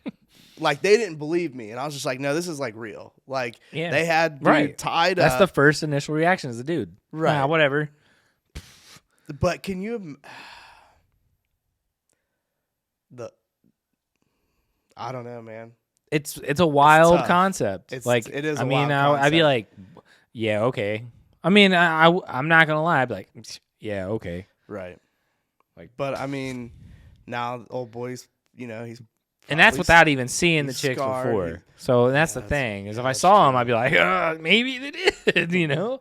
like they didn't believe me. And I was just like, no, this is like real. Like they had dude tied up. That's the first initial reaction as a dude. Right. Whatever. But can you, I don't know, man. It's a wild tough. concept. It is. I A mean, wild I'd be concept. like, yeah, okay. I mean, I'm not gonna lie. I'd be like, yeah, okay. Right. Like, but I mean, now old boy's, he's. And that's probably without even seeing the he's chicks scarred. before. So that's the thing is, if I saw him, I'd be like, maybe they did,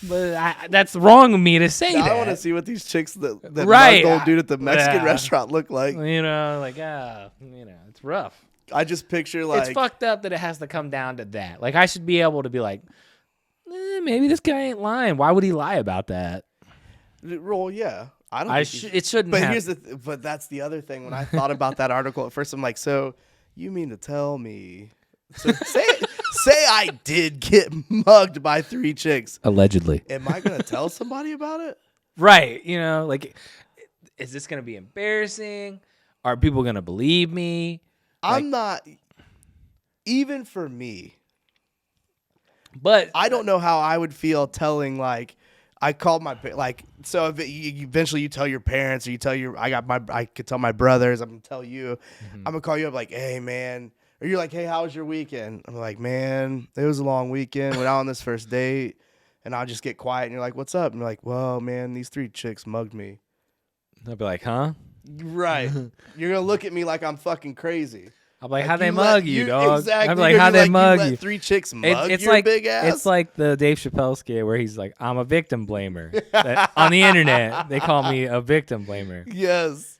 But that's wrong of me to say Now that. I want to see what these chicks that Right. mugged old dude at the Mexican Yeah. restaurant look like. It's rough. I just picture like It's fucked up that it has to come down to that. Like, I should be able to be like, maybe this guy ain't lying. Why would he lie about that? Well, yeah. I don't. It shouldn't. But have. but that's the other thing. When I thought about that article at first, I'm like, so you mean to tell me? So say I did get mugged by 3 chicks. Allegedly. Am I gonna tell somebody about it? Right. Like, is this gonna be embarrassing? Are people gonna believe me? I'm not. Even for me, but I don't know how I would feel telling like. I called my so if eventually you tell your parents or you tell I could tell my brothers, I'm gonna tell you, I'm gonna call you up like, hey man, or you're like, hey, how was your weekend? I'm like, man, it was a long weekend. Went out on this first date, and I'll just get quiet, and you're like, what's up? And you're like, well, man, these 3 chicks mugged me. I'll be like, huh? Right. You're gonna look at me like I'm fucking crazy. I'm like, how'd they mug you, dog? Exactly. I'm like, how'd they mug you? 3 chicks mug It's your like big ass. It's like the Dave Chappelle skit where he's like, I'm a victim blamer. On the internet, they call me a victim blamer. Yes.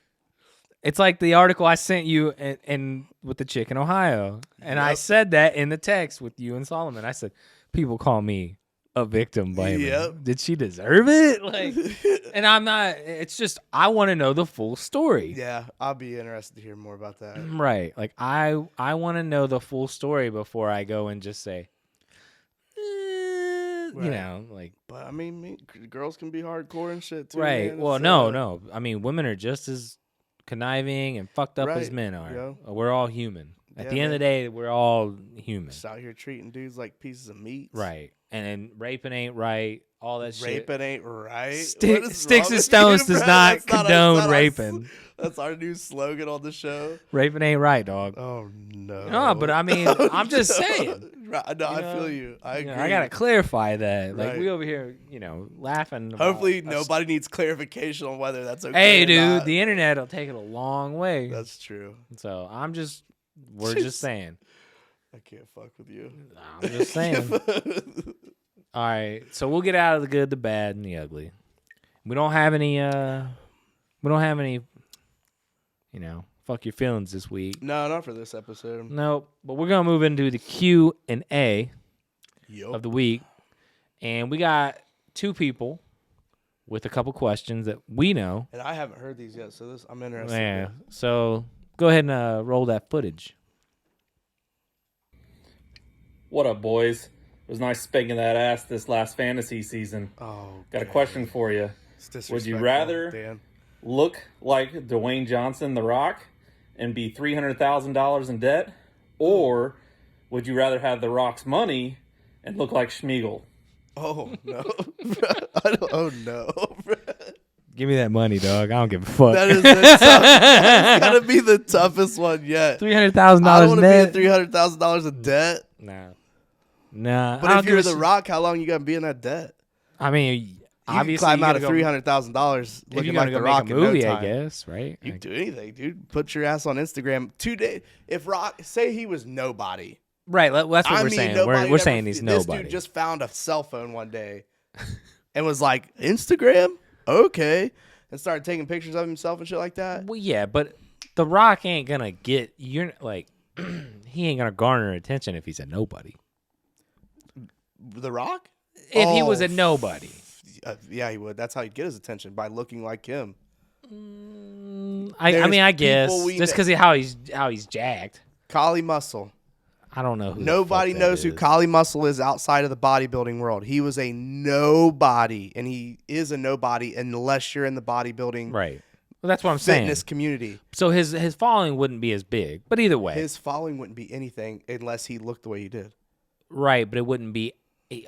It's like the article I sent you in with the chick in Ohio, and I said that in the text with you and Solomon. I said, people call me a victim blamer. Yep. Did she deserve it? Like, and I'm not. It's just I want to know the full story. Yeah, I'll be interested to hear more about that. Right. Like I want to know the full story before I go and just say, like. But I mean, girls can be hardcore and shit too. Right. Man. Well, It's, no. I mean, women are just as conniving and fucked up as Right. men are. Yeah. We're all human. At Yeah, the end of the day, we're all human. Just out here treating dudes like pieces of meat. Right. And raping ain't right. All that shit. Raping ain't right. Stick- What is sticks wrong and with stones you, does bro? not That's not condone our- raping. That's our new slogan on the show. Raping ain't right, dog. Oh no. No, but I mean, I'm just saying. Right, no, I feel you. I agree. I gotta clarify that. Like Right. we over here, laughing. about Hopefully, us. nobody needs clarification on whether that's okay. Hey, or dude, not. the internet will take it a long way. That's true. So we're just saying. I can't fuck with you. I'm just saying. All right, so we'll get out of the good, the bad, and the ugly. We don't have any. Fuck your feelings this week. No, not for this episode. Nope. But we're gonna move into the Q&A Yup. of the week, and we got 2 people with a couple questions that we know. And I haven't heard these yet, so I'm interested. Yeah. So go ahead and roll that footage. What up, boys? It was nice spanking that ass this last fantasy season. Oh, Got a question for you. It's Would you disrespectful, rather Dan. look like Dwayne Johnson, The Rock, and be $300,000 in debt? Or would you rather have The Rock's money and look like Schmeagol. Oh no! Oh no! Give me that money, dog. I don't give a fuck. That is that's gotta be the toughest one yet. $300,000 I don't want to be net. in $300,000 in debt. Nah. But if you're The Rock, how long you gotta be in that debt? I mean, You obviously, can climb out you of $300,000 if looking you're like gonna The go Rock make a in no movie, time. I guess, right? You can do anything, dude. Put your ass on Instagram. If Rock, say he was nobody. Right. That's what I we're mean, saying. nobody We're never- saying he's This nobody. dude just found a cell phone one day and was like, Instagram? Okay. And started taking pictures of himself and shit like that. Well, yeah, but The Rock ain't gonna get you're like he ain't gonna garner attention if he's a nobody. The Rock? If he was Oh, a nobody, yeah, he would. That's how he'd get his attention, by looking like him. I There's mean, I guess people we just because how he's jacked. Kali Muscle. I don't know who. Nobody the fuck knows that who is. Kali Muscle is outside of the bodybuilding world. He was a nobody, and he is a nobody unless you're in the bodybuilding Right. Well, that's what I'm fitness saying. community. So his following wouldn't be as big, but either way, His following wouldn't be anything unless he looked the way he did. right? But it wouldn't be.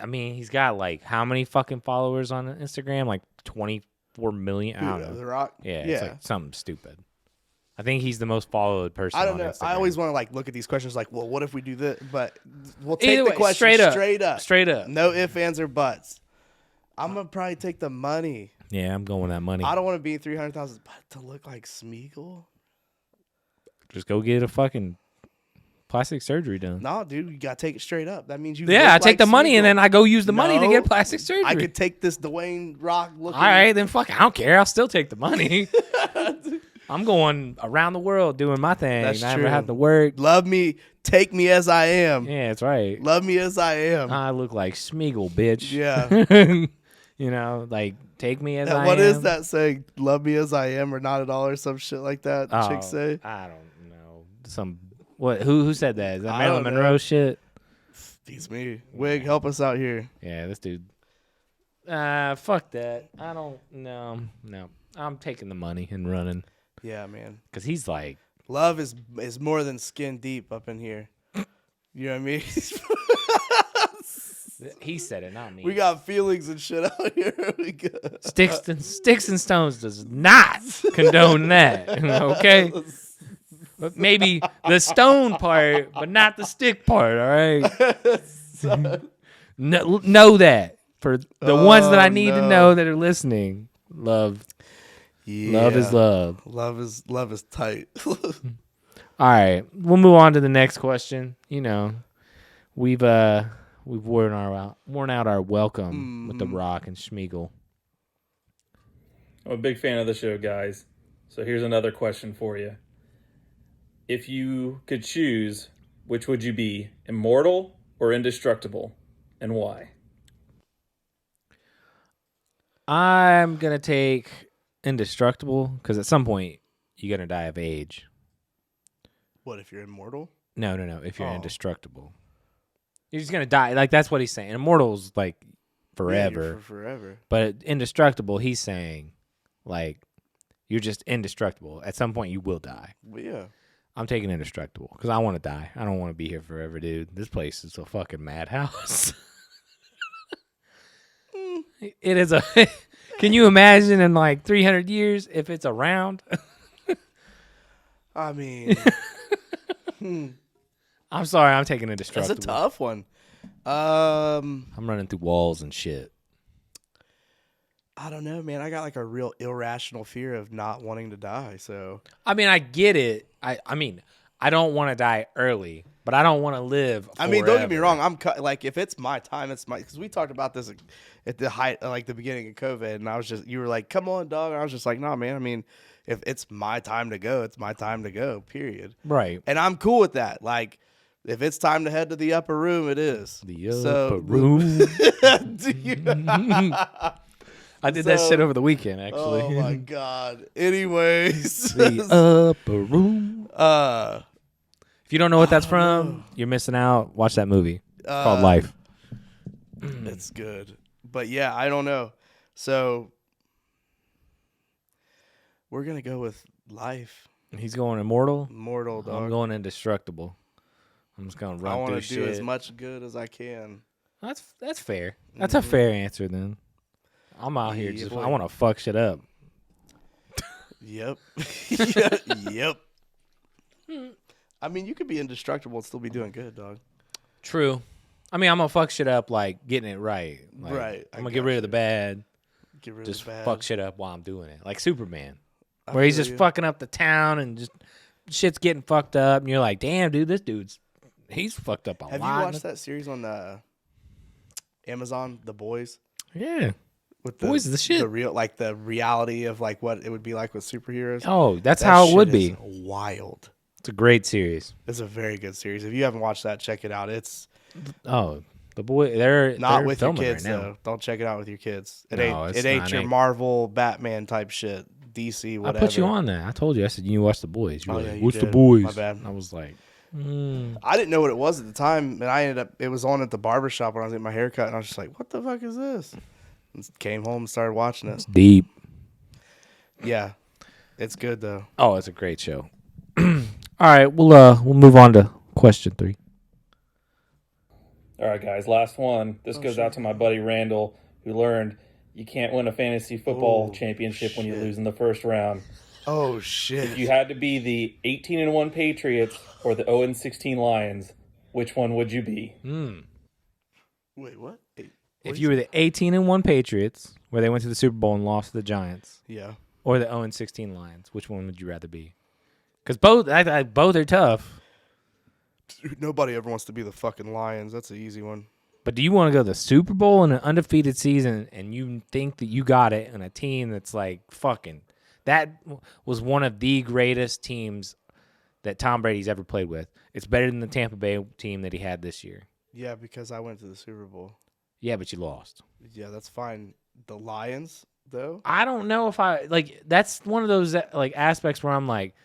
I mean, he's got like how many fucking followers on Instagram? Like 24 million. I don't know. The Rock? Yeah, it's like something stupid. I think he's the most followed person. I don't on know. Instagram. I always want to like look at these questions like, well, what if we do this? But we'll take Either the way, question straight up. Straight up. No ifs, ands, or buts. I'm gonna probably take the money. Yeah, I'm going with that money. I don't want to be 300,000, but to look like Smeagol. Just go get a fucking plastic surgery done. No, dude, you gotta take it straight up. That means you. Yeah, look I take like the money and Smeagol. then I go use the money to No, get plastic surgery. I could take this Dwayne Rock looking. All right, then fuck it. I don't care. I'll still take the money. I'm going around the world doing my thing. That's I never true. have to work. Love me, take me as I am. Yeah, that's right. Love me as I am. I look like Smeagol, bitch. Yeah. You know, like take me as I am. What is that saying? Love me as I am or not at all or some shit like that. Oh, Chicks say. I don't know. What? Who said that? Is that I Marilyn don't Monroe know. shit? Beats me. Wig, help us out here. Yeah, this dude. Fuck that. I don't. No. I'm taking the money and running Yeah, man. because he's like. Love is more than skin deep up in here. You know what I mean? He said it, not me. We got feelings and shit out here. We got Sticks and stones does not condone that. Okay, but maybe the stone part, but not the stick part. All right. Know that for the ones that I need to know that are listening. Love is love. Love is tight. All right, we'll move on to the next question. You know, we've worn out our welcome with The Rock and Schmeagol. I'm a big fan of the show, guys. So here's another question for you. If you could choose, which would you be, immortal or indestructible, and why? I'm gonna take indestructible because at some point you're gonna die of age. What if you're immortal? No. If you're Oh. indestructible, you're just gonna die. Like that's what he's saying. Immortal's like Yeah, forever, you're for forever. but indestructible, he's saying like you're just indestructible. At some point you will die. But yeah. I'm taking indestructible because I want to die. I don't want to be here forever, dude. This place is a fucking madhouse. It is a. Can you imagine in like 300 years if it's around? I mean, I'm sorry, I'm taking that's indestructible. a tough one. I'm running through walls and shit. I don't know, man. I got like a real irrational fear of not wanting to die. So I mean, I get it. I mean, I don't want to die early, but I don't want to live. I mean, don't get me forever. wrong. I'm like, if it's my time, it's my. Because we talked about this at the height, like the beginning of COVID, and you were like, "Come on, dog." And I was just like, "No, man. I mean, if it's my time to go, it's my time to go. Period." Right. And I'm cool with that. Like, if it's time to head to the upper room, it is. The So- upper room. Do you- I did that So- shit over the weekend, actually. Oh my god. Anyways, The upper room. uh, If you don't know what that's from, you're missing out. Watch that movie. It's called Life. it's good. But yeah, I don't know. So we're gonna go with life. He's going immortal. Mortal I'm dog. going indestructible. I'm just gonna I run want through to do shit. as much good as I can. That's fair. That's a fair answer then. I'm out here Yeah, just boy. I want to fuck shit up. Yep. Yep. I mean, you could be indestructible and still be doing good, dog. True. I mean, I'm gonna fuck shit up like getting it right. Like, Right, I I'm gonna get rid of the bad. Get rid Just of the bad. fuck shit up while I'm doing it, like Superman, I where he's feel just you. fucking up the town and just shit's getting fucked up, and you're like, damn, dude, he's fucked up a lot. Have you watched that series on Amazon, The Boys? Yeah. With Boys is the shit. The reality of like what it would be like with superheroes. Oh, that's That how it shit would is be. wild. It's a great series. It's a very good series. If you haven't watched that, check it out. It's Oh, the boy, they're not with your filming kids right now. though. Don't check it out with your kids. It No, ain't. it's It ain't not. your Marvel, Batman type shit. DC, I whatever. put you on that. I told you. I said you watch the boys. You were Oh, yeah, like, you what's the did. boys? My bad. I was like, I didn't know what it was at the time, and I ended up. It was on at the barbershop when I was getting my hair cut, and I was just like, "What the fuck is this?" And came home and started watching it. deep. Yeah, it's good though. Oh, it's a great show. All right, we'll move on to question 3. All right, guys, last one. This goes out to my buddy Randall, who learned you can't win a fantasy football championship when you lose in the first round. Oh shit! If you had to be the 18-1 Patriots or the 0-16 Lions, which one would you be? Wait, what? If you were the 18-1 Patriots, where they went to the Super Bowl and lost to the Giants, Yeah. or the 0-16 Lions, which one would you rather be? Because both are tough. Dude, nobody ever wants to be the fucking Lions. That's an easy one. But do you want to go to the Super Bowl in an undefeated season and you think that you got it in a team that's like fucking that was one of the greatest teams that Tom Brady's ever played with. It's better than the Tampa Bay team that he had this year. Yeah, because I went to the Super Bowl. Yeah, but you lost. Yeah, that's fine. The Lions, though. I don't know if I like that's one of those like aspects where I'm like,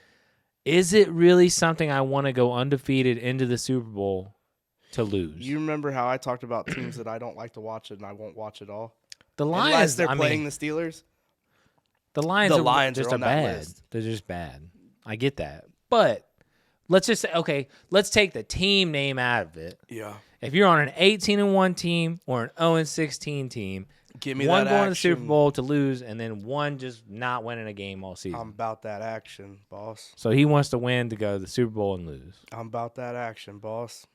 is it really something I want to go undefeated into the Super Bowl to lose? You remember how I talked about teams that I don't like to watch it and I won't watch at all? The Unless Lions, they're I playing mean, the Steelers. the Lions are just on that bad. list. They're just bad. I get that. But let's just say, okay, let's take the team name out of it. Yeah. If you're on an 18-1 team or an 0-16 team, Give me one that going to the Super action. Bowl to lose and then one just not winning a game all season. I'm about that action, boss. So he wants to win to go to the Super Bowl and lose. I'm about that action, boss.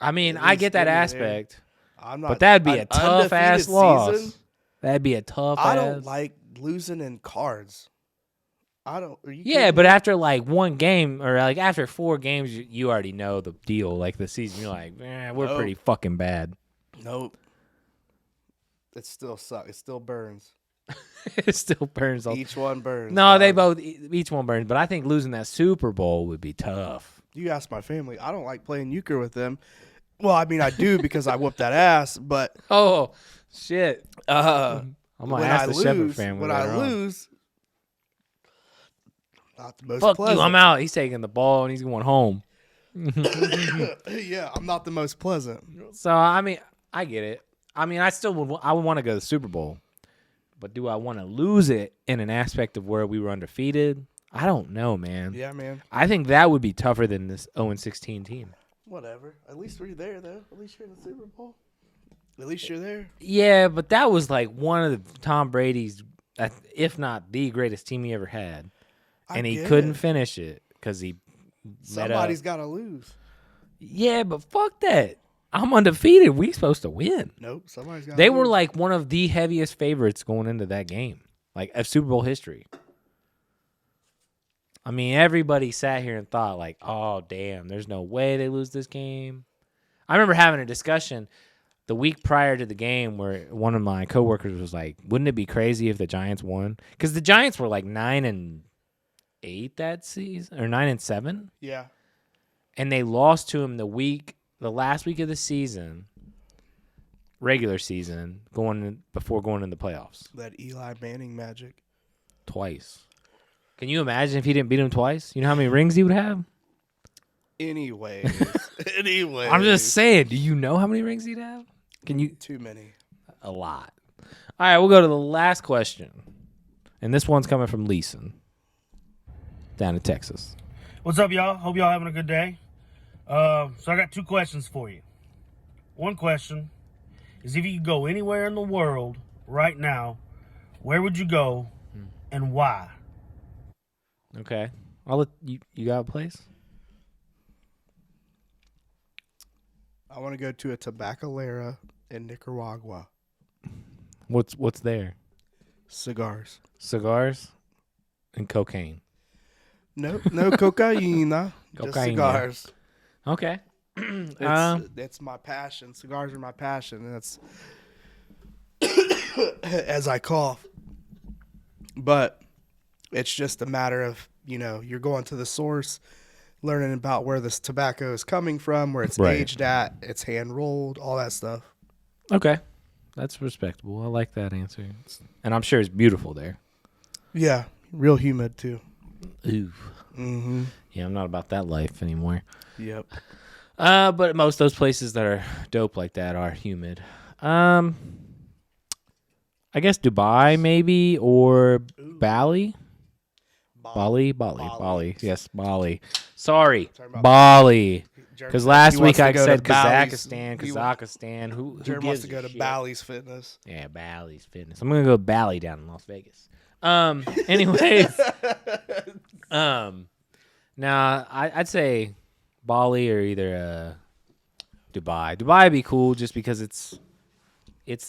I mean, At I least get that give me there. aspect, I'm not. but that'd be an a tough ass undefeated loss. season? That'd be a tough I ass. don't like losing in cards. I don't. Are you Yeah, kidding but me? after like one game or like after 4 games, you already know the deal. Like the season, you're like, we're Nope. pretty fucking bad. Nope. It still sucks. It still burns. It still burns. Each one burns. No, they dog. both each one burns. But I think losing that Super Bowl would be tough. You ask my family. I don't like playing euchre with them. Well, I mean, I do because I whoop that ass. But Oh shit! when I'm gonna I ask the Shepherd lose, family. when later I on. lose, not the most Fuck pleasant. you! I'm out. He's taking the ball and he's going home. Yeah, I'm not the most pleasant. So I mean, I get it. I mean, I would want to go to the Super Bowl, but do I want to lose it in an aspect of where we were undefeated? I don't know, man. Yeah, man. I think that would be tougher than this 0-16 team. Whatever. At least we're there, though. At least you're in the Super Bowl. At least you're there. Yeah, but that was like one of the Tom Brady's, if not the greatest team he ever had, and he get couldn't it. finish it because he. Somebody's got to lose. Yeah, but fuck that. I'm undefeated. We supposed to win. Nope. Somebody's got. They were like one of the heaviest favorites going into that game, like of Super Bowl history. I mean, everybody sat here and thought like, "Oh, damn, there's no way they lose this game." I remember having a discussion the week prior to the game where one of my coworkers was like, "Wouldn't it be crazy if the Giants won?" Because the Giants were like 9-8 that season, or 9-7, Yeah. and they lost to him the last week of the season, regular season, before going in the playoffs That Eli Manning magic. twice. Can you imagine if he didn't beat him twice? You know how many rings he would have? Anyway. Anyway. I'm just saying. Do you know how many rings he'd have? Can you? Too many. A lot. All right, we'll go to the last question, and this one's coming from Leeson down in Texas. What's up, y'all? Hope y'all having a good day. So I got 2 questions for you. One question, is if you could go anywhere in the world right now, where would you go and why? Okay. I'll let you got a place? I want to go to a tabacalera in Nicaragua. What's there? Cigars. Cigars and cocaine. No cocaine. Just Cocaine, cigars. Okay. It's my passion. Cigars are my passion. And that's as I cough. But it's just a matter of, you're going to the source, learning about where this tobacco is coming from, where it's aged at, it's hand rolled, all that stuff. Okay. That's respectable. I like that answer. And I'm sure it's beautiful there. Yeah. Real humid too. Ooh. Mm-hmm. Yeah, I'm not about that life anymore. Yep. But most of those places that are dope like that are humid. I guess Dubai maybe or Bali. Bali. Yes, Bali. Sorry, Bali. Because last week I said Kazakhstan. Who Jared wants to go to shit? Bally's Fitness. Yeah, Bally's Fitness. I'm gonna go Bali down in Las Vegas. Anyways, now I'd say Bali or either Dubai. Dubai would be cool just because it's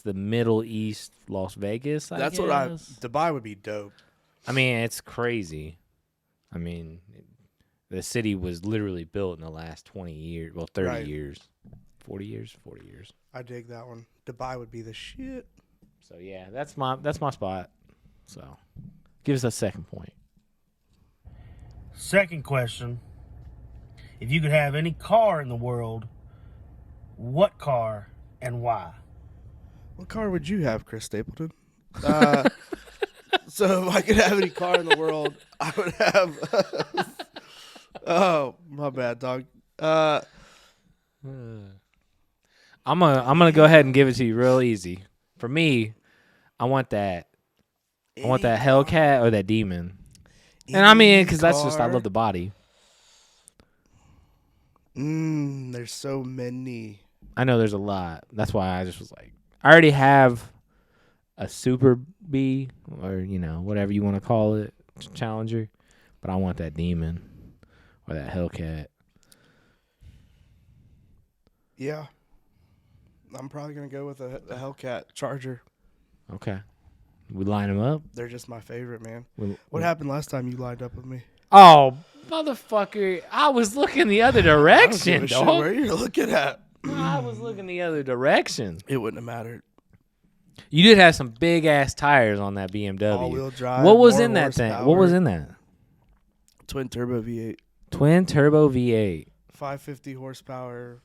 the Middle East, Las Vegas. That's guess. Dubai would be dope. I mean, it's crazy. I mean, the city was literally built in the last 20 years. Well, 30 years. 40 years? 40 years. I dig that one. Dubai would be the shit. So, yeah, that's my spot. So, give us a second point. Second question. If you could have any car in the world, what car and why? What car would you have, Chris Stapleton? So if I could have any car in the world, I would have. Oh, my bad, dog. I'm gonna go ahead and give it to you real easy. For me, I want that Hellcat or that Demon. And I mean, because that's just, I love the body. There's so many. I know there's a lot. That's why I just was like, I already have a Super B or, whatever you want to call it, Challenger. But I want that Demon or that Hellcat. Yeah. I'm probably going to go with a Hellcat Charger. Okay. We line them up. They're just my favorite, man. What happened last time you lined up with me? Oh, motherfucker. I was looking the other direction, dog. Where you're looking at? I was looking the other direction. It wouldn't have mattered. You did have some big ass tires on that BMW. All-wheel drive. What was in that thing? What was in that? Twin turbo V8. Twin turbo V8. 550 horsepower.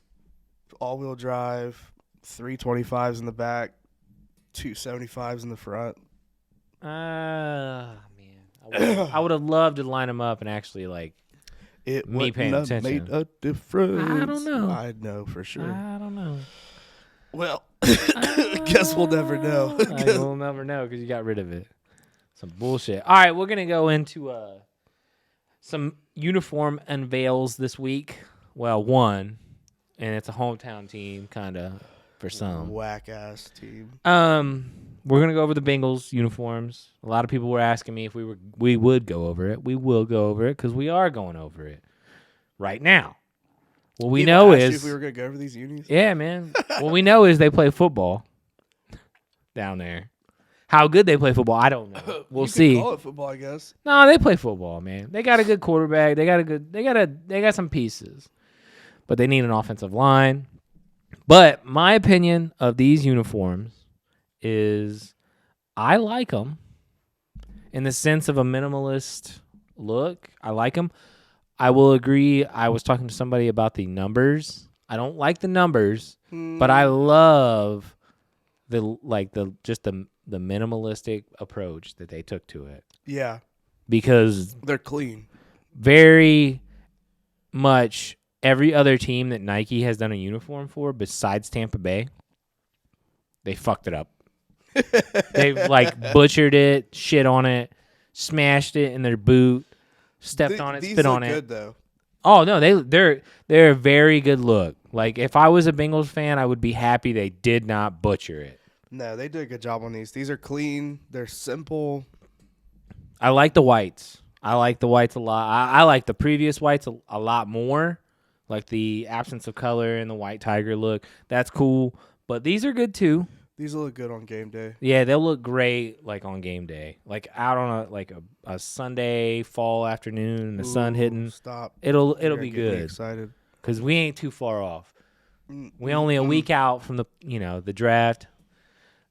All-wheel drive. 325s in the back. 275s in the front. Man. I would have loved to line them up and actually me paying attention. Made a difference. I don't know. I know for sure. I don't know. Well, guess we'll never know. We'll never know because you got rid of it. Some bullshit. All right, we're going to go into some uniform unveils this week. Well, one, and it's a hometown team kind of for some. Whack-ass team. We're going to go over the Bengals uniforms. A lot of people were asking me if we would go over it. We will go over it because we are going over it right now. What we know is if we were going to go over these unis. Yeah, man. What we know is they play football down there. How good they play football, I don't know. We'll see. Call it football, I guess. No, they play football, man. They got a good quarterback. They got some pieces, but they need an offensive line. But my opinion of these uniforms is I like them in the sense of a minimalist look. I like them. I will agree. I was talking to somebody about the numbers. I don't like the numbers, but I love the minimalistic approach that they took to it. Yeah. Because they're clean. Very much every other team that Nike has done a uniform for besides Tampa Bay, they fucked it up. They butchered it, shit on it, smashed it in their boot, stepped on it, spit on it. These look good though. Oh no, they're a very good look. Like if I was a Bengals fan, I would be happy they did not butcher it. No, they did a good job on these. These are clean. They're simple. I like the whites. I like the whites a lot. I like the previous whites a lot more. Like the absence of color and the white tiger look. That's cool. But these are good too. These will look good on game day. Yeah, they'll look great like on game day. Like out on a Sunday fall afternoon, the sun hitting. Stop. It'll You're be getting me good. excited. Because we ain't too far off. We only a week out from the draft.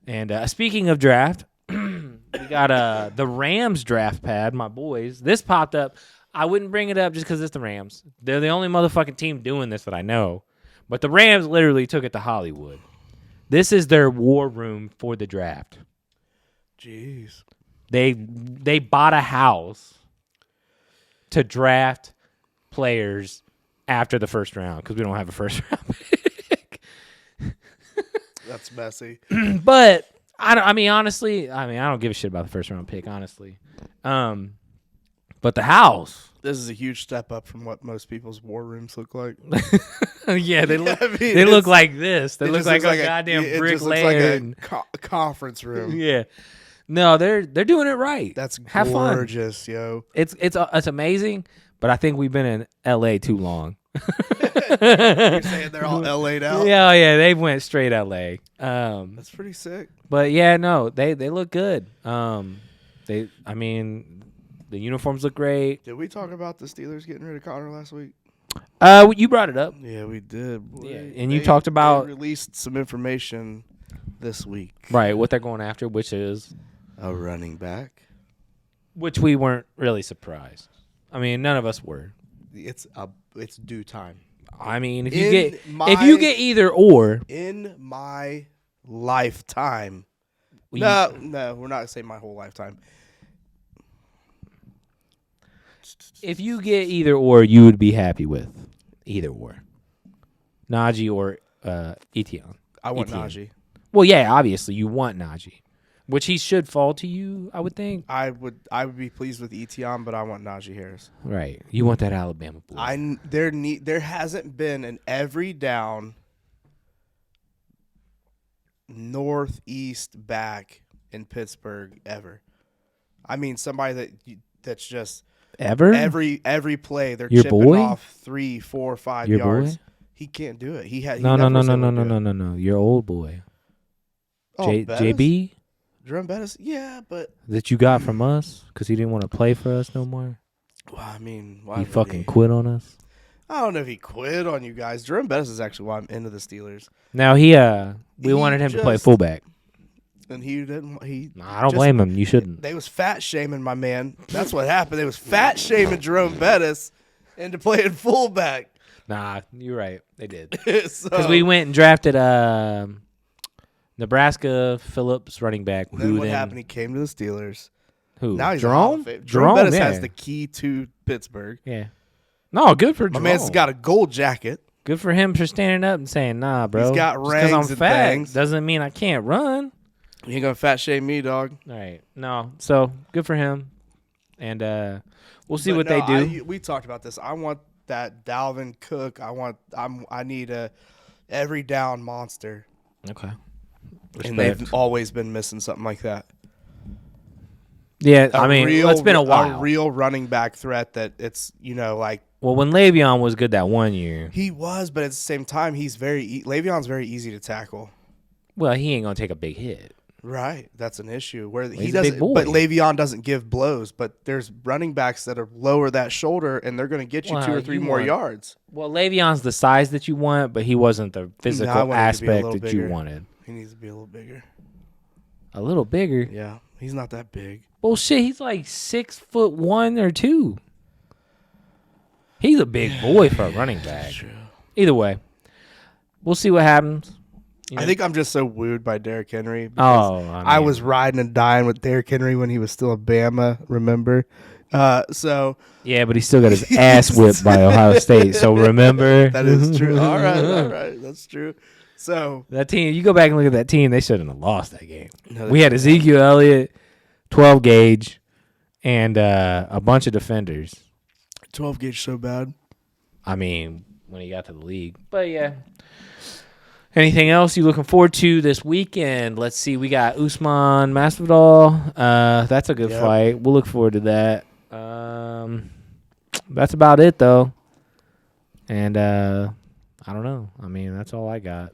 And speaking of draft, we got the Rams draft pad, my boys. This popped up. I wouldn't bring it up just because it's the Rams. They're the only motherfucking team doing this that I know. But the Rams literally took it to Hollywood. This is their war room for the draft. Jeez. They bought a house to draft players after the first round because we don't have a first round pick. That's messy. But honestly, I don't give a shit about the first round pick, honestly. But the house. This is a huge step up from what most people's war rooms look like. Yeah, they look. I mean, they look like this. They it look just like looks a goddamn it brick just looks layer. like a conference room. Yeah, no, they're doing it right. That's Have fun. gorgeous, yo. It's amazing, but I think we've been in L.A. too long. You're saying they're all LA'd out? Yeah, they went straight L.A. That's pretty sick. But yeah, no, they look good. The uniforms look great. Did we talk about the Steelers getting rid of Connor last week? You brought it up. Yeah, we did. Boy. Yeah, and you talked about they released some information this week. right what they're going after, which is A running back. which we weren't really surprised. I mean, none of us were. It's due time. I mean, if In you get either or, In my lifetime. we- No, we're not gonna say my whole lifetime. if you get either or, you would be happy with either or, Najee or Etienne. I want Etienne. Najee. Well, yeah, obviously you want Najee, which he should fall to you, I would think. I would be pleased with Etienne, but I want Najee Harris. Right, you want that Alabama boy. There hasn't been an every down northeast back in Pittsburgh ever. I mean, somebody that's just Ever? every play they're Your chipping boy? off 3, 4, 5 Your yards. boy? He can't do it. He No, never was able to do it. no. Your old boy, Oh, Bettis? JB, Jerome Bettis? Yeah, but that you got from us because he didn't want to play for us no more. well, I mean, why He would fucking quit on us. I don't know if he quit on you guys. Jerome Bettis is actually why I'm into the Steelers, Now we He wanted him to play just- fullback. and he didn't. He Nah, I don't just- blame him. You shouldn't. They was fat shaming my man. That's what happened. They was fat shaming Jerome Bettis into playing fullback. Nah, you're right. They did. Because Because we went and drafted Nebraska Phillips running back. Then what happened? He came to the Steelers. Who? Now he's a Hall Jerome? of Fame. Jerome Bettis yeah. has the key to Pittsburgh. Yeah. No, good for My Jerome. man's got a gold jacket. Good for him for standing up and saying, nah, bro. He's got just 'cause rings I'm and fat things. doesn't mean I can't run. He ain't gonna fat shame me, dog. All right. No. So good for him. And we'll see But what no, they do. we talked about this. I want that Dalvin Cook. I need a every down monster. Okay. And they've always been missing something like that. Yeah, A I mean, real- it's been a while. A real running back threat that it's, like Well, when Le'Veon was good that one year, he was, but at the same time, he's Le'Veon's very easy to tackle. well, he ain't gonna take a big hit. Right, that's an issue where he He's a big doesn't. boy. But Le'Veon doesn't give blows. But there's running backs that are lower that shoulder, and they're going to get you Well, 2 or 3 you more want- yards. Well, Le'Veon's the size that you want, but he wasn't the I physical want him to be a aspect little that you bigger. wanted. He needs to be a little bigger. A little bigger. Yeah, he's not that big. Bullshit. He's like 6'1" or 2. He's a big boy for a running back. True. Either way, we'll see what happens. You know? I think I'm just so wooed by Derrick Henry. Because I mean, was riding and dying with Derrick Henry when he was still a Bama. Remember? So yeah, but he still got his ass whipped by Ohio State. So remember that is true. All right, that's true. So that team. You go back and look at that team. They shouldn't have lost that game. No, We had Ezekiel Elliott, 12 gauge, and a bunch of defenders. 12 gauge so bad. I mean, when he got to the league. But yeah. Anything else you looking forward to this weekend? Let's see. We got Usman Masvidal. That's a good fight. We'll look forward to that. That's about it though. And I don't know. I mean, that's all I got.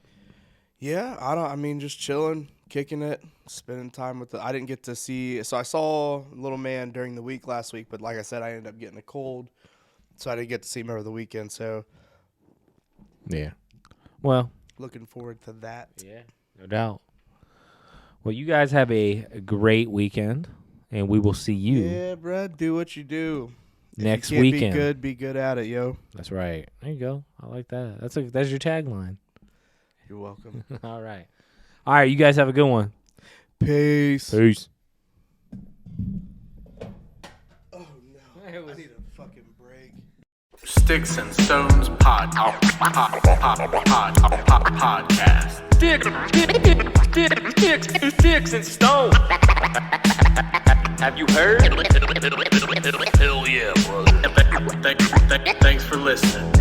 Yeah, I mean, just chilling, kicking it, spending time with I didn't get to see. So I saw little man during the week last week, but like I said, I ended up getting a cold, so I didn't get to see him over the weekend. So Yeah. Well, looking forward to that. yeah, no doubt. Well, you guys have a great weekend, and we will see you Yeah, Brad, do what you do. next If you can't weekend. be good at it, yo. That's right. There you go. I like that. That's your tagline. You're welcome. All right. All right, you guys have a good one. Peace. Peace. Oh no, I need a fucking break. Sticks and Stones podcast. Sticks and Stones. Have you heard? Hell yeah, brother. Thanks for listening.